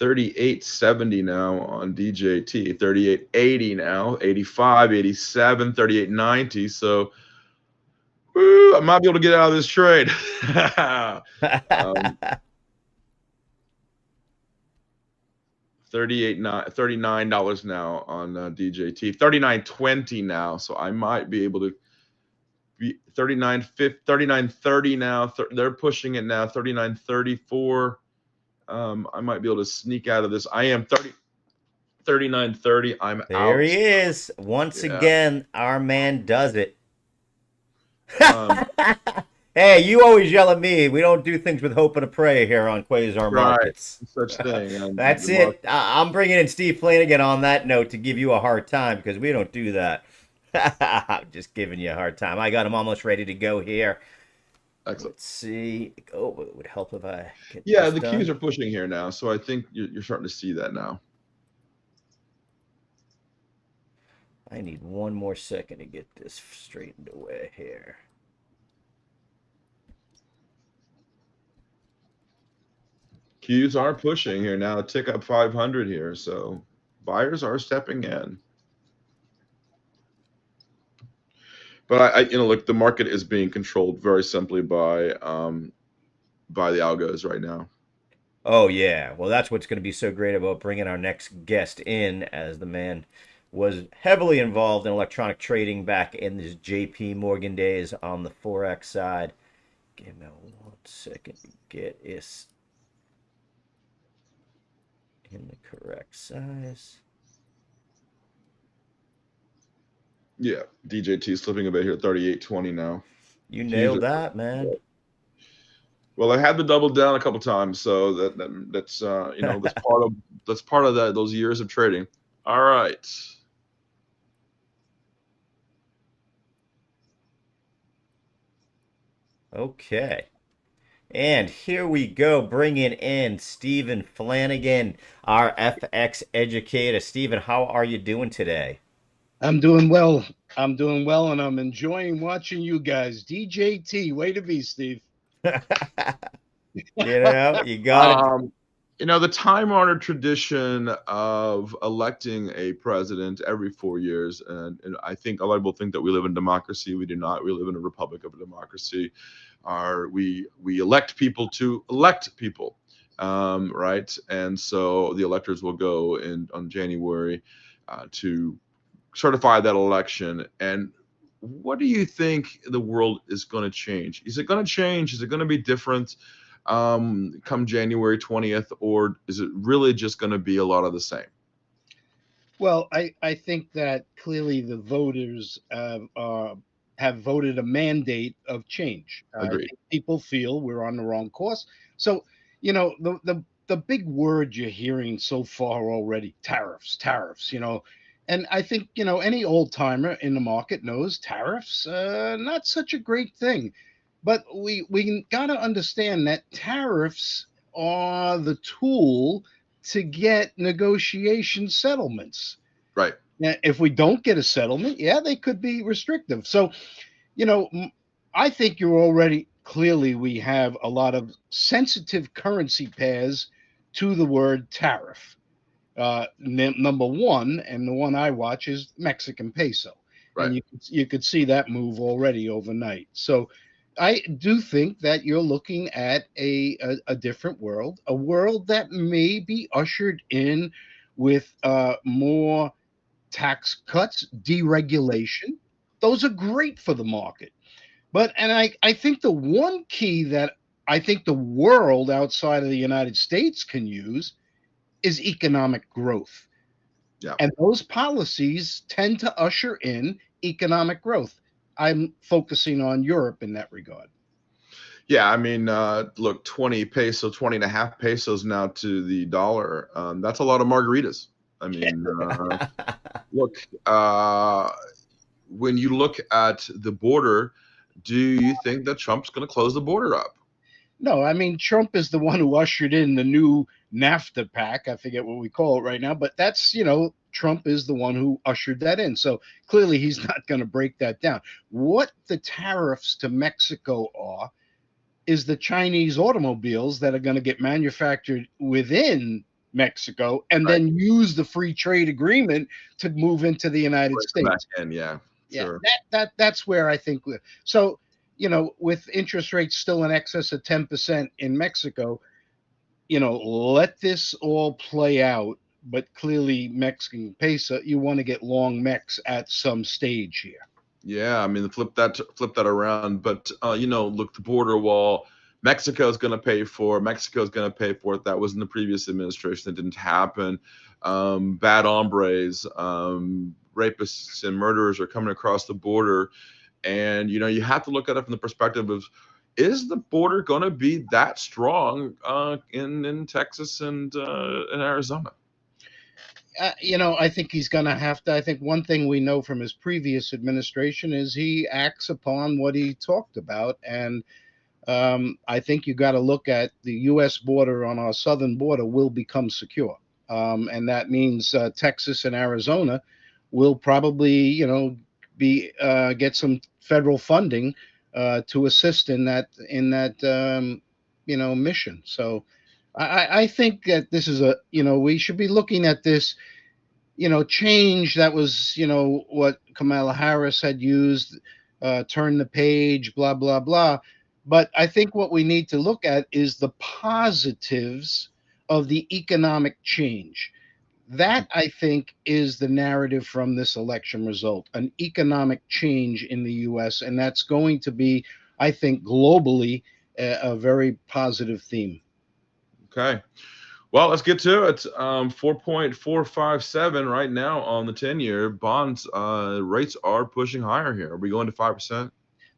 38.70 now on DJT, 38.80 now, 85, 87, 38.90. So woo, I might be able to get out of this trade. um, $39 now on DJT, 39.20 now. So I might be able to be 39.30 now. They're pushing it now, 39.34. I might be able to sneak out of this. I am 39.30. I'm There out. he is. Once Yeah. again, our man does it. Um, Hey, you always yell at me. We don't do things with hope and a prayer here on Quasar Right. Markets. Such thing. That's the it. I'm bringing in Steve Flanagan on that note to give you a hard time because we don't do that. I'm just giving you a hard time. I got him almost ready to go here. Excellent. Let's see. Oh, it would help if I get Yeah, this the done. Qs are pushing here now, so I think you're starting to see that now. I need one more second to get this straightened away here. Qs are pushing here now, tick up 500 here, so buyers are stepping in. But look, the market is being controlled very simply by the algos right now. Oh, yeah. Well, that's what's going to be so great about bringing our next guest in, as the man was heavily involved in electronic trading back in his JP Morgan days on the Forex side. Give me 1 second to get this in the correct size. Yeah, DJT slipping a bit here, 38.20 now. You nailed that, man. Well, I had to double down a couple times, so that's that's part of those years of trading. All right. Okay. And here we go, bringing in Stephen Flanagan, our FX educator. Stephen, how are you doing today? I'm doing well. I'm doing well, and I'm enjoying watching you guys. DJT, way to be, Steve. You know, you got it. The time-honored tradition of electing a president every 4 years, and I think a lot of people think that we live in democracy. We do not. We live in a republic of a democracy. We elect people to elect people, right? And so the electors will go on January to certify that election. And what do you think the world is going to change? Is it going to change? Is it going to be different come January 20th, or is it really just going to be a lot of the same? Well, I think that clearly the voters have voted a mandate of change. I Agreed. think people feel we're on the wrong course. So, the big word you're hearing so far already, tariffs, and I think, any old timer in the market knows tariffs, not such a great thing. But we got to understand that tariffs are the tool to get negotiation settlements. Right. Now, if we don't get a settlement, yeah, they could be restrictive. So, I think you're already clearly we have a lot of sensitive currency pairs to the word tariff. Number one, and the one I watch is Mexican peso, Right. and you could see that move already overnight. So I do think that you're looking at a different world, a world that may be ushered in with more tax cuts, deregulation. Those are great for the market. And I think the one key that I think the world outside of the United States can use is economic growth. Yeah. And those policies tend to usher in economic growth. I'm focusing on Europe in that regard. Yeah, I mean, look, 20 and a half pesos now to the dollar. That's a lot of margaritas. I mean, look, when you look at the border, do you think that Trump's going to close the border up? No, I mean, Trump is the one who ushered in the new NAFTA pact. I forget what we call it right now, but that's, Trump is the one who ushered that in. So clearly he's not going to break that down. What the tariffs to Mexico is the Chinese automobiles that are going to get manufactured within Mexico and Right. then use the free trade agreement to move into the United Back States. in, yeah, Yeah, sure. that's where I think so, with interest rates still in excess of 10% in Mexico, let this all play out. But clearly, Mexican peso, you want to get long Mex at some stage here. Yeah, I mean, flip that around. But look, the border wall, Mexico's going to pay for. Mexico's going to pay for it. That was in the previous administration. That didn't happen. Bad hombres, rapists, and murderers are coming across the border, and you have to look at it from the perspective of, is the border going to be that strong in Texas and in Arizona? I think he's going to have to. I think one thing we know from his previous administration is he acts upon what he talked about. And I think you got to look at the U.S. border on our southern border will become secure. And that means Texas and Arizona will probably, be get some federal funding to assist in that mission. So I think that this is we should be looking at this change that was, what Kamala Harris had used, turn the page, blah, blah, blah. But I think what we need to look at is the positives of the economic change. That, I think, is the narrative from this election result, an economic change in the US. And that's going to be, I think, globally, a very positive theme. Okay. Well, let's get to it. 4.457 right now on the 10-year bonds. Rates are pushing higher here. Are we going to 5%?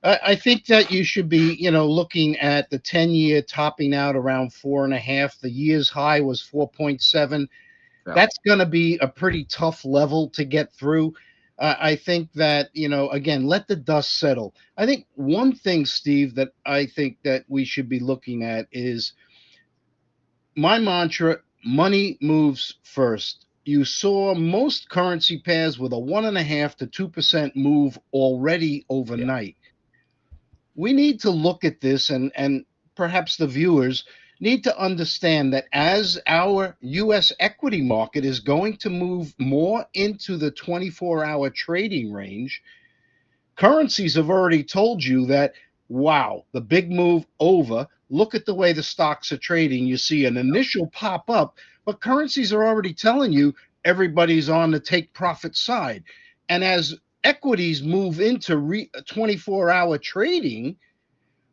I think that you should be, looking at the 10-year topping out around 4.5. The year's high was 4.7. Yeah. That's going to be a pretty tough level to get through. I think that, again, let the dust settle. I think one thing, Steve, that I think that we should be looking at is my mantra: money moves first. You saw most currency pairs with a 1.5 to 2% move already overnight. We need to look at this, and perhaps the viewers need to understand that as our US equity market is going to move more into the 24-hour trading range, currencies have already told you that, wow, the big move over. Look at the way the stocks are trading. You see an initial pop up, but currencies are already telling you everybody's on the take profit side. And as equities move into 24-hour trading,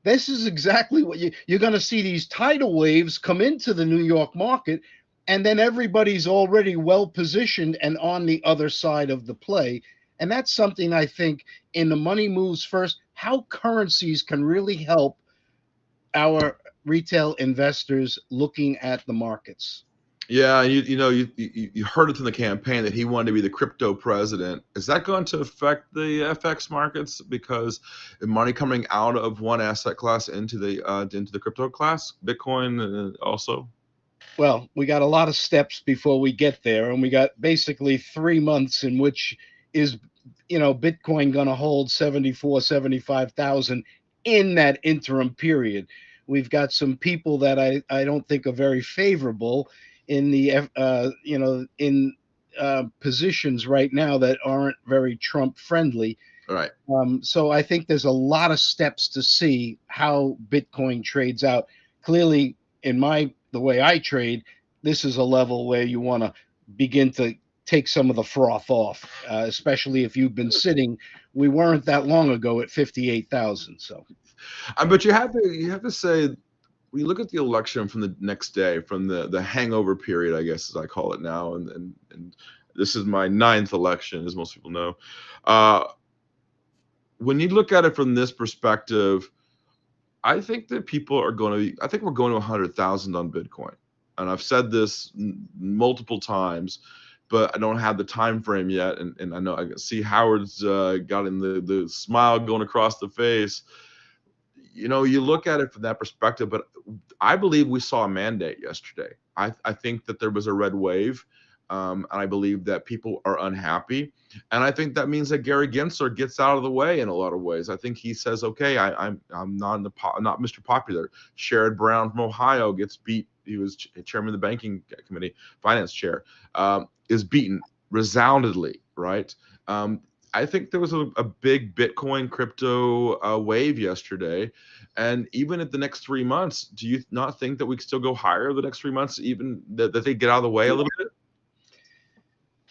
this is exactly what you're going to see: these tidal waves come into the New York market, and then everybody's already well positioned and on the other side of the play. And that's something I think in the money moves first, how currencies can really help our retail investors looking at the markets. Yeah, you heard it in the campaign that he wanted to be the crypto president. Is that going to affect the FX markets because the money coming out of one asset class into the crypto class, Bitcoin also? Well, we got a lot of steps before we get there, and we got basically 3 months in which is Bitcoin going to hold 74, 75,000 in that interim period. We've got some people that I don't think are very favorable in the in positions right now that aren't very Trump friendly. All right. So I think there's a lot of steps to see how Bitcoin trades out. Clearly, in the way I trade, this is a level where you want to begin to take some of the froth off, especially if you've been sitting. We weren't that long ago at 58,000. So, but you have to say, when you look at the election from the next day, from the hangover period, I guess as I call it now, and this is my 9th election, as most people know. When you look at it from this perspective, I think that we're going to 100,000 on Bitcoin. And I've said this multiple times, but I don't have the time frame yet. And I know I see Howard's got in the smile going across the face. You look at it from that perspective, but I believe we saw a mandate yesterday. I think that there was a red wave. And I believe that people are unhappy. And I think that means that Gary Gensler gets out of the way in a lot of ways. I think he says, okay, I'm not Mr. Popular. Sherrod Brown from Ohio gets beat he was chairman of the banking committee, finance chair, is beaten resoundingly, right? I think there was a big Bitcoin crypto wave yesterday. And even at the next 3 months, do you not think that we can still go higher the next 3 months, even that they get out of the way a little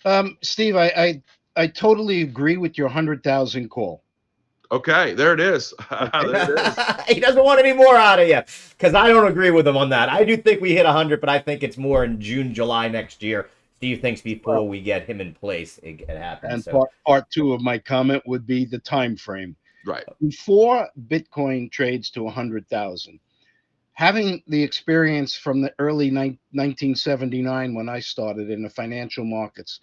bit? Steve, I totally agree with your 100,000 call. Okay, there it is. There it is. He doesn't want any more out of you, because I don't agree with him on that. I do think we hit 100, but I think it's more in June, July next year. Steve thinks before we get him in place, it happens. And so. part two of my comment would be the time frame. Right. Before Bitcoin trades to 100,000, having the experience from the early 1979 when I started in the financial markets,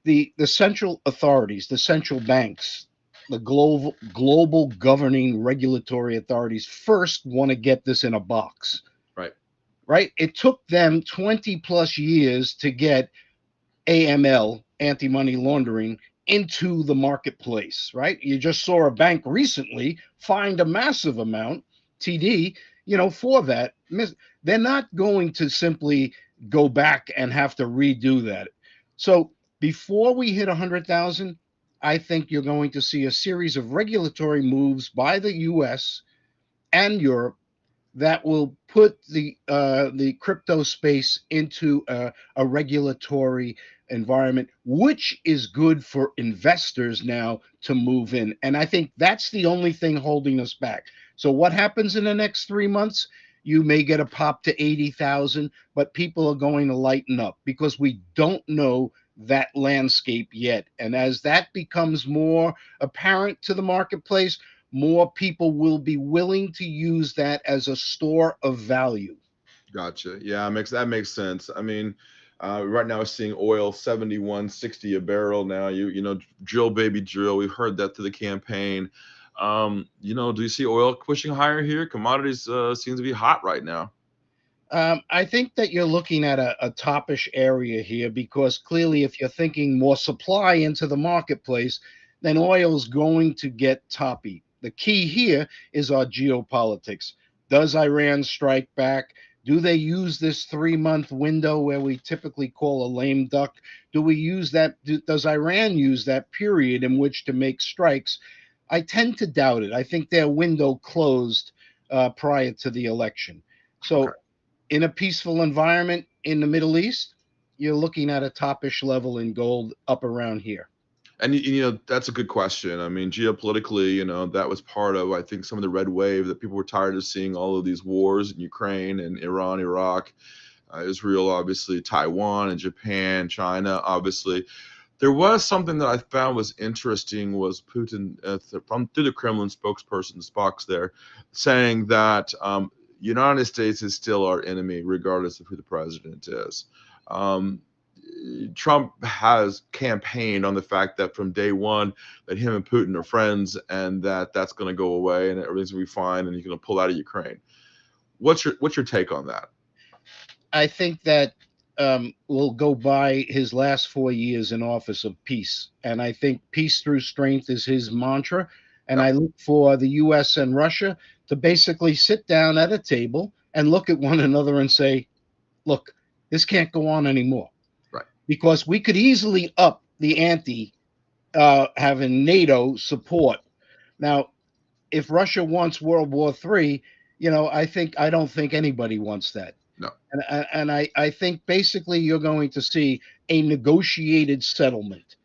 the central authorities, the central banks, the global governing regulatory authorities first want to get this in a box. Right? It took them 20 plus years to get AML, anti-money laundering, into the marketplace, right? You just saw a bank recently find a massive amount, TD, for that. They're not going to simply go back and have to redo that. So before we hit 100,000, I think you're going to see a series of regulatory moves by the US and Europe that will put the crypto space into a regulatory environment, which is good for investors now to move in. And I think that's the only thing holding us back. So what happens in the next 3 months? You may get a pop to 80,000, but people are going to lighten up because we don't know that landscape yet. And as that becomes more apparent to the marketplace, more people will be willing to use that as a store of value. Gotcha. Yeah, that makes sense. I mean, right now we're seeing oil 71.60 a barrel now. Drill baby drill. We've heard that through the campaign. Do you see oil pushing higher here? Commodities seem to be hot right now. I think that you're looking at a toppish area here because clearly if you're thinking more supply into the marketplace, then oil's going to get toppy. The key here is our geopolitics. Does Iran strike back? Do they use this 3-month window where we typically call a lame duck? Do we use that? Does Iran use that period in which to make strikes? I tend to doubt it. I think their window closed prior to the election. So Okay. in a peaceful environment in the Middle East, you're looking at a toppish level in gold up around here. And that's a good question. I mean, geopolitically, that was part of, I think, some of the red wave that people were tired of seeing all of these wars in Ukraine and Iran, Iraq, Israel, obviously, Taiwan and Japan, China, obviously. There was something that I found was interesting was Putin, through the Kremlin spokesperson, Spock's there, saying that United States is still our enemy, regardless of who the president is. Trump has campaigned on the fact that from day one that him and Putin are friends and that's going to go away and everything's going to be fine and he's going to pull out of Ukraine. What's your take on that? I think that will go by his last 4 years in office of peace. And I think peace through strength is his mantra. And I look for the US and Russia to basically sit down at a table and look at one another and say, look, this can't go on anymore. Right. Because we could easily up the ante having NATO support. Now, if Russia wants World War III, I don't think anybody wants that. No. And I think basically you're going to see a negotiated settlement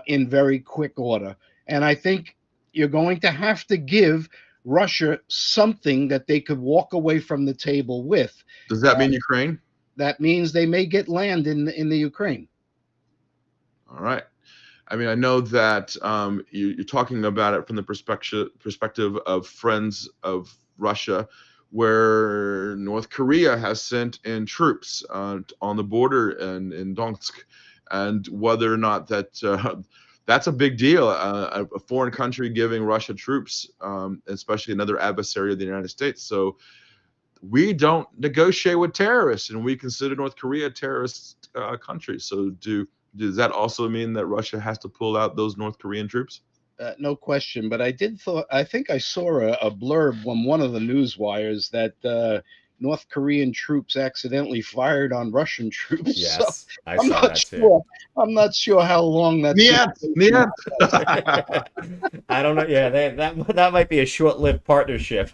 in very quick order. And I think you're going to have to give Russia something that they could walk away from the table with. Does that mean Ukraine? That means they may get land in the Ukraine. All right. I mean, I know that you're talking about it from the perspective of friends of Russia, where North Korea has sent in troops on the border in Donetsk, and whether or not that's a big deal. A foreign country giving Russia troops, especially another adversary of the United States. So we don't negotiate with terrorists, and we consider North Korea a terrorist country. So does that also mean that Russia has to pull out those North Korean troops? No question, but I think I saw a blurb on one of the news wires that North Korean troops accidentally fired on Russian troops. Yes, So I I'm saw not that too. sure. I'm not sure how long that's. Niet. I don't know. Yeah, that might be a short-lived partnership.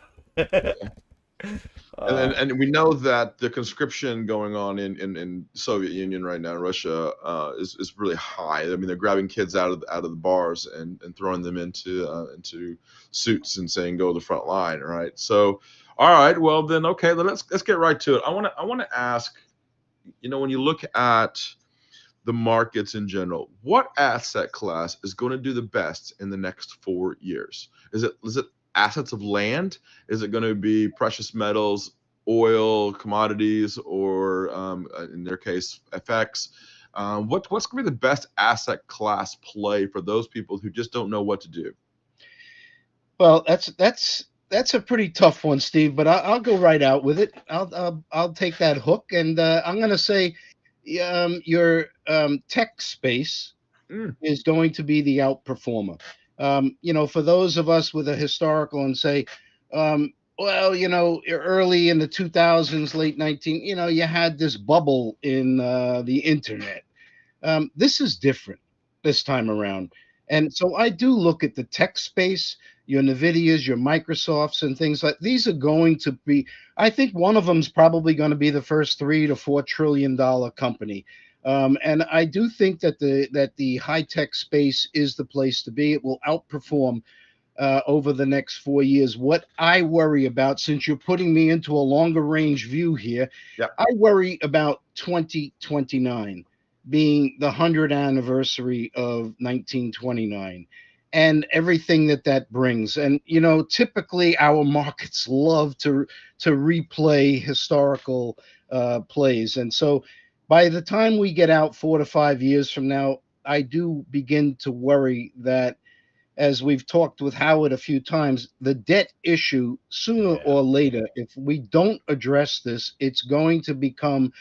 And we know that the conscription going on in Soviet Union right now, Russia, is really high. I mean, they're grabbing kids out of the bars and throwing them into suits and saying go to the front line, right? So, all right, well then, okay, let's get right to it. I want to ask, when you look at the markets in general, what asset class is going to do the best in the next 4 years? Is it assets of land? Is it going to be precious metals, oil, commodities, or in their case, FX? What's going to be the best asset class play for those people who just don't know what to do? Well, that's a pretty tough one, Steve. But I'll go right out with it. I'll take that hook, and I'm going to say, your tech space is going to be the outperformer. For those of us with a historical and say, well, early in the 2000s, late 19, you had this bubble in the internet. This is different this time around. And so I do look at the tech space, your NVIDIAs, your Microsofts, and things like these are going to be, I think one of them is probably going to be the first $3 to $4 trillion company. And I do think that the high tech space is the place to be. It will outperform over the next 4 years. What I worry about, since you're putting me into a longer range view here, I worry about 2029 being the 100th anniversary of 1929 and everything that brings. And, typically our markets love to replay historical plays. And so by the time we get out 4 to 5 years from now, I do begin to worry that, as we've talked with Howard a few times, the debt issue, sooner or later, if we don't address this, it's going to become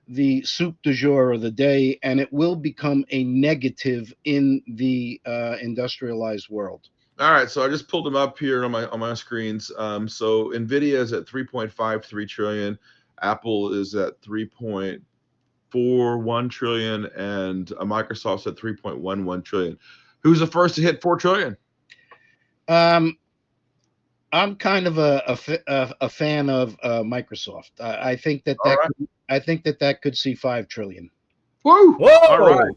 the soup du jour of the day, and it will become a negative in the industrialized world. All right, so I just pulled them up here on my screens. So Nvidia is at 3.53 trillion, Apple is at 3.41 trillion, and Microsoft's at 3.11 trillion. Who's the first to hit 4 trillion? I'm kind of a fan of Microsoft. I think that could see 5 trillion. Whoa! All right.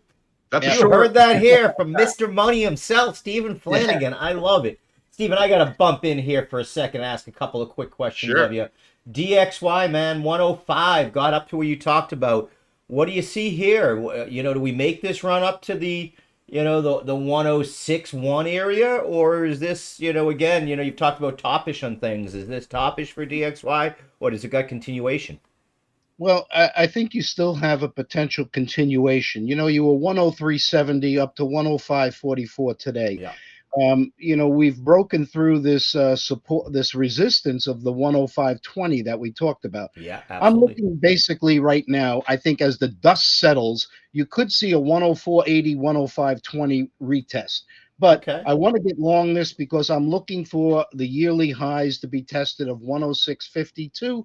That's you heard that here from Mr. Money himself, Stephen Flanagan. I love it. Stephen, I got to bump in here for a second, ask a couple of quick questions of you. DXY, man, 105, got up to where you talked about. What do you see here? Do we make this run up to the 106.1 area, or is this, again, you've talked about topish on things. Is this topish for DXY, or does it got continuation? Well, I think you still have a potential continuation. You were 103.70 up to 105.44 today. Yeah. We've broken through this support, this resistance of the 105.20 that we talked about. Yeah, absolutely. I'm looking basically right now, I think as the dust settles, you could see a 104.80, 105.20 retest. But I want to get long this because I'm looking for the yearly highs to be tested of 106.52.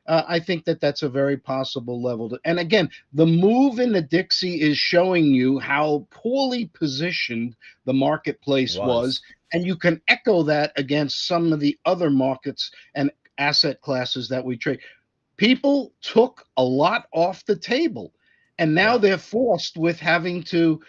I think that's a very possible level. And again, the move in the Dixie is showing you how poorly positioned the marketplace was. And you can echo that against some of the other markets and asset classes that we trade. People took a lot off the table, and now they're forced with having to,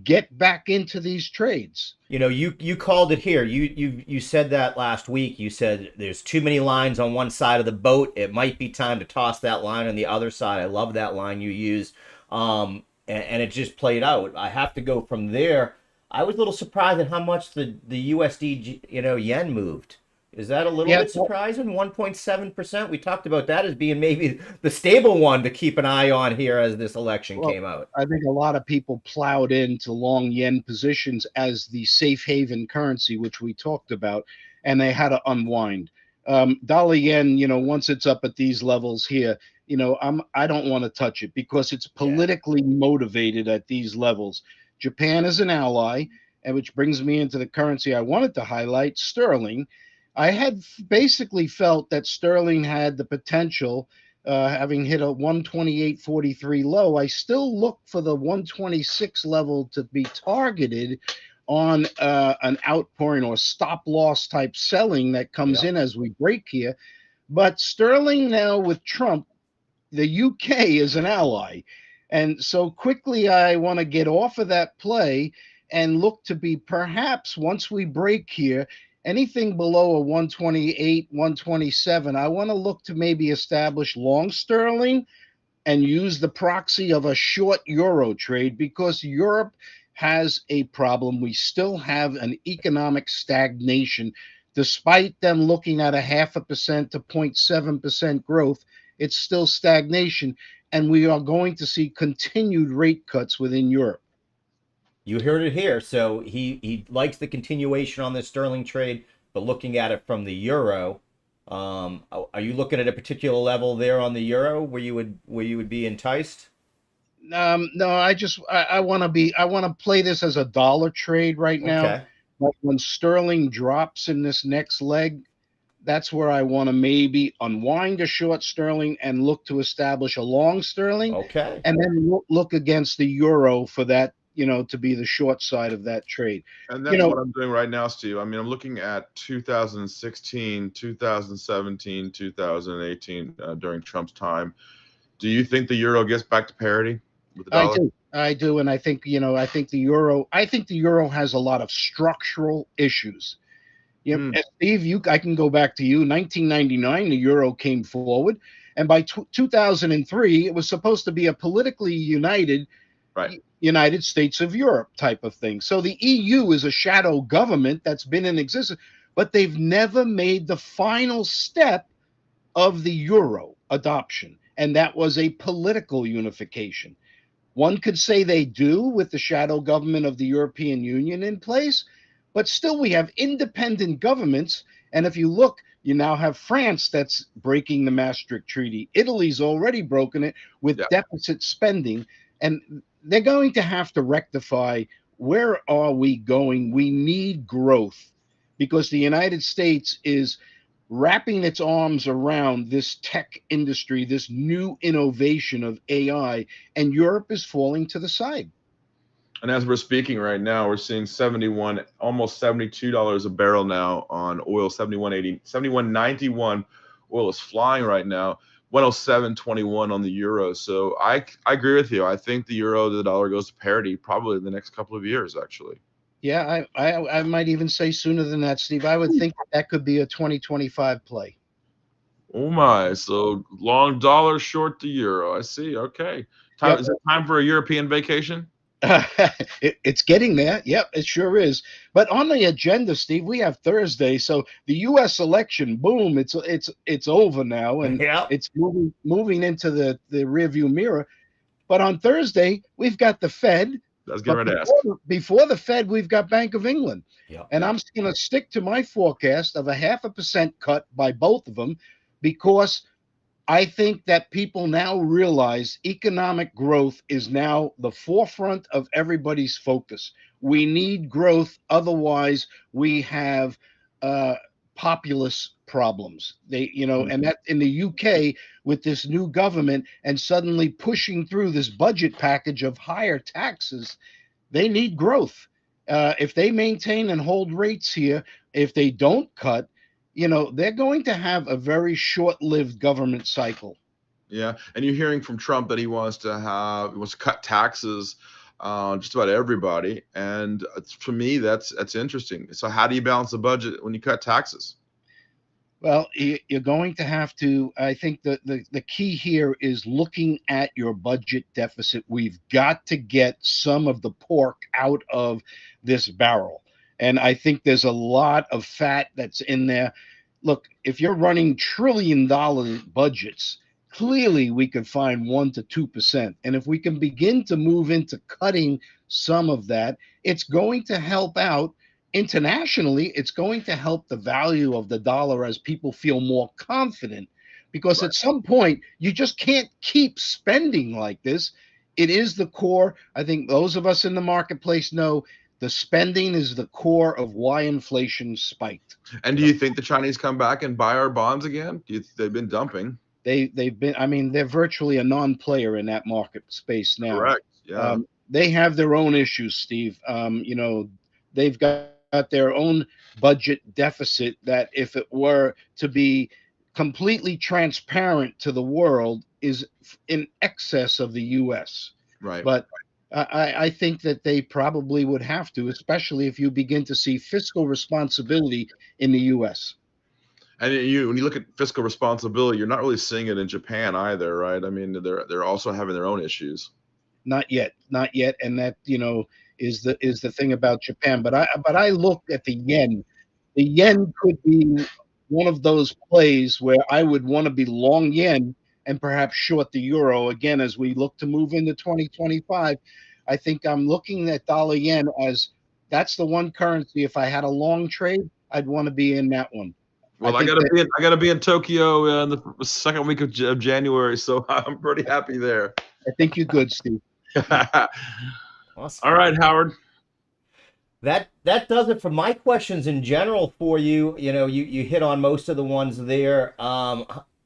get back into these trades. You called it here. You said that last week. You said there's too many lines on one side of the boat. It might be time to toss that line on the other side. I love that line you used. And it just played out. I have to go from there. I was a little surprised at how much the USD yen moved. Is that a little bit surprising? 1.7%. We talked about that as being maybe the stable one to keep an eye on here as this election came out. I think a lot of people plowed into long yen positions as the safe haven currency, which we talked about, and they had to unwind. Dollar yen, once it's up at these levels here, I don't want to touch it because it's politically motivated at these levels. Japan is an ally, and which brings me into the currency I wanted to highlight, sterling. I had basically felt that sterling had the potential, having hit a 128.43 low. I still look for the 126 level to be targeted on an outpouring or stop loss type selling that comes Yeah. in as we break here. But sterling now with Trump, the UK is an ally. And so quickly, I want to get off of that play and look to be perhaps once we break here, anything below a 128, 127, I want to look to maybe establish long sterling and use the proxy of a short euro trade because Europe has a problem. We still have an economic stagnation. Despite them looking at a 0.5% to 0.7% growth, it's still stagnation. And we are going to see continued rate cuts within Europe. You heard it here. So he likes the continuation on the sterling trade, but looking at it from the euro, are you looking at a particular level there on the euro where you would be enticed? No, I want to play this as a dollar trade right now. Okay. But when sterling drops in this next leg, that's where I want to maybe unwind a short sterling and look to establish a long sterling, Okay. and then look against the euro for that, to be the short side of that trade. And You that's know, what I'm doing right now, Steve. I mean, I'm looking at 2016, 2017, 2018 during Trump's time. Do you think the euro gets back to parity with the dollar? I do, and I think the euro has a lot of structural issues. Hmm. Steve, I can go back to you. 1999, the euro came forward, and by 2003, it was supposed to be a politically united Right. United States of Europe type of thing. So the EU is a shadow government that's been in existence, but they've never made the final step of the euro adoption, and that was a political unification. One could say they do with the shadow government of the European Union in place, but still we have independent governments. And if you look, you now have France that's breaking the Maastricht Treaty. Italy's already broken it with Yeah. deficit spending. And they're going to have to rectify, where are we going? We need growth because the United States is wrapping its arms around this tech industry, this new innovation of AI, and Europe is falling to the side. And as we're speaking right now, we're seeing 71, almost $72 a barrel now on oil, 71.80, 71.91. Oil is flying right now. 107.21 on the euro. So I agree with you. I think the euro to the dollar goes to parity probably in the next couple of years, actually. Yeah, I might even say sooner than that, Steve. I would think that could be a 2025 play. Oh my! So long dollar, short the euro. I see. Okay. Yep. Is it time for a European vacation? It's getting there. Yep, it sure is. But on the agenda, Steve, we have Thursday. So the U.S. election, boom, it's over now, and Yeah. it's moving into the rearview mirror. But on Thursday, we've got the Fed. That's getting But ready to ask. before the Fed, we've got Bank of England. Yeah. And I'm going to stick to my forecast of a 0.5% cut by both of them because I think that people now realize economic growth is now the forefront of everybody's focus. We need growth. Otherwise, we have populist problems. And that in the UK with this new government and suddenly pushing through this budget package of higher taxes, they need growth. If they maintain and hold rates here, if they don't cut, they're going to have a very short-lived government cycle. Yeah, and you're hearing from Trump that he wants to cut taxes just about everybody, and for me, that's interesting. So, how do you balance the budget when you cut taxes? Well, you're going to have to. I think the key here is looking at your budget deficit. We've got to get some of the pork out of this barrel. And I think there's a lot of fat that's in there. Look, if you're running trillion-dollar budgets, clearly we can find 1% to 2%. And if we can begin to move into cutting some of that, it's going to help out internationally. It's going to help the value of the dollar as people feel more confident. Because Right. at some point, you just can't keep spending like this. It is the core. I think those of us in the marketplace know The spending is the core of why inflation spiked. And do you think the Chinese come back and buy our bonds again? They've been dumping. They've been, I mean, they're virtually a non-player in that market space now. Correct. Yeah. They have their own issues, Steve. They've got their own budget deficit that, if it were to be completely transparent to the world, is in excess of the U.S. Right. But I think that they probably would have to, especially if you begin to see fiscal responsibility in the U.S. And when you look at fiscal responsibility, you're not really seeing it in Japan either, right? I mean, they're also having their own issues. Not yet, and that is the thing about Japan. But I look at the yen. The yen could be one of those plays where I would want to be long yen and perhaps short the euro again as we look to move into 2025. I think I'm looking at dollar yen as that's the one currency. If I had a long trade, I'd want to be in that one. Well, I gotta be in Tokyo in the second week of January, so I'm pretty happy there. I think you're good, Steve. Awesome. All right, Howard. That does it for my questions in general for you. You hit on most of the ones there.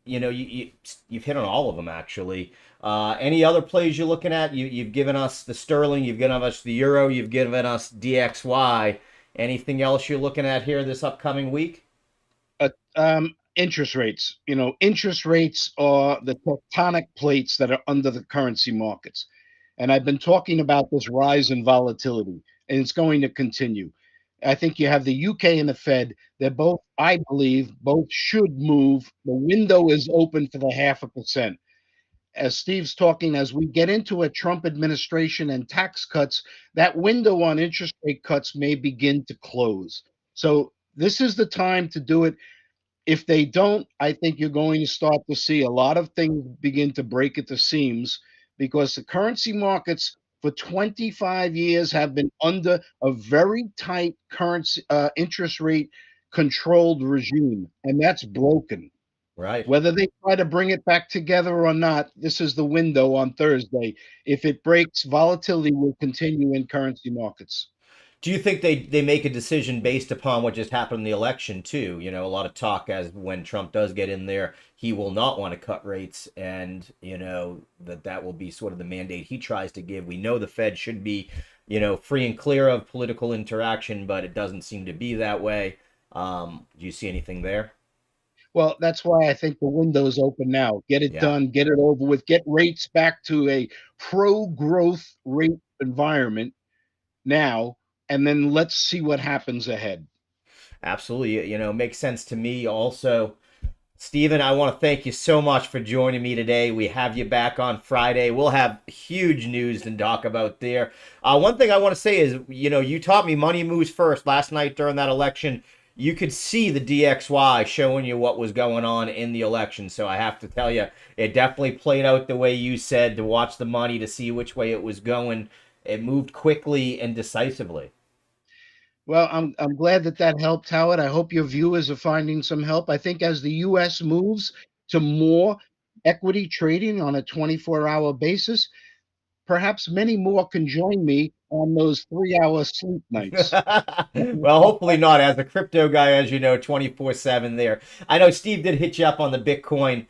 You've hit on all of them actually. Any other plays you're looking at? You've given us the sterling, you've given us the euro, you've given us DXY. Anything else you're looking at here this upcoming week? Interest rates. Interest rates are the tectonic plates that are under the currency markets. And I've been talking about this rise in volatility, and it's going to continue. I think you have the UK and the Fed. They're both, I believe, both should move. The window is open for the 0.5%. As Steve's talking, as we get into a Trump administration and tax cuts, that window on interest rate cuts may begin to close. So this is the time to do it. If they don't, I think you're going to start to see a lot of things begin to break at the seams, because the currency markets for 25 years have been under a very tight currency interest rate controlled regime, and that's broken. Right. Whether they try to bring it back together or not, this is the window on Thursday. If it breaks, volatility will continue in currency markets. Do you think they make a decision based upon what just happened in the election too? A lot of talk as when Trump does get in there, he will not want to cut rates, and that will be sort of the mandate he tries to give. We know the Fed should be, free and clear of political interaction, but it doesn't seem to be that way. Do you see anything there? Well, that's why I think the window's open now. Get it done, get it over with, get rates back to a pro-growth rate environment now, and then let's see what happens ahead. Absolutely. Makes sense to me also. Stephen, I want to thank you so much for joining me today. We have you back on Friday. We'll have huge news to talk about there. One thing I want to say is, you taught me money moves first. Last night during that election, you could see the DXY showing you what was going on in the election. So I have to tell you, it definitely played out the way you said, to watch the money, to see which way it was going. It moved quickly and decisively. Well, I'm glad that helped, Howard. I hope your viewers are finding some help. I think as the U.S. moves to more equity trading on a 24-hour basis, perhaps many more can join me on those 3-hour sleep nights. Well, hopefully not. As a crypto guy, as you know, 24/7 there. I know Steve did hit you up on the Bitcoin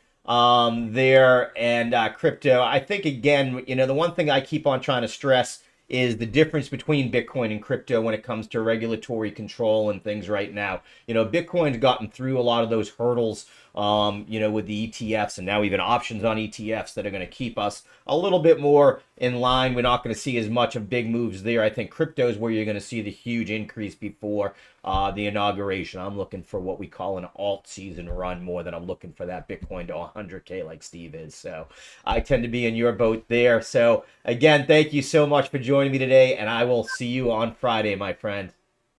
there and crypto. I think, again, the one thing I keep on trying to stress is the difference between Bitcoin and crypto when it comes to regulatory control and things right now. Bitcoin's gotten through a lot of those hurdles, with the ETFs, and now even options on ETFs that are going to keep us a little bit more in line. We're not going to see as much of big moves there. I think crypto is where you're going to see the huge increase before the inauguration. I'm looking for what we call an alt season run more than I'm looking for that Bitcoin to 100K like Steve is. So I tend to be in your boat there. So again, thank you so much for joining me today, and I will see you on Friday, my friend.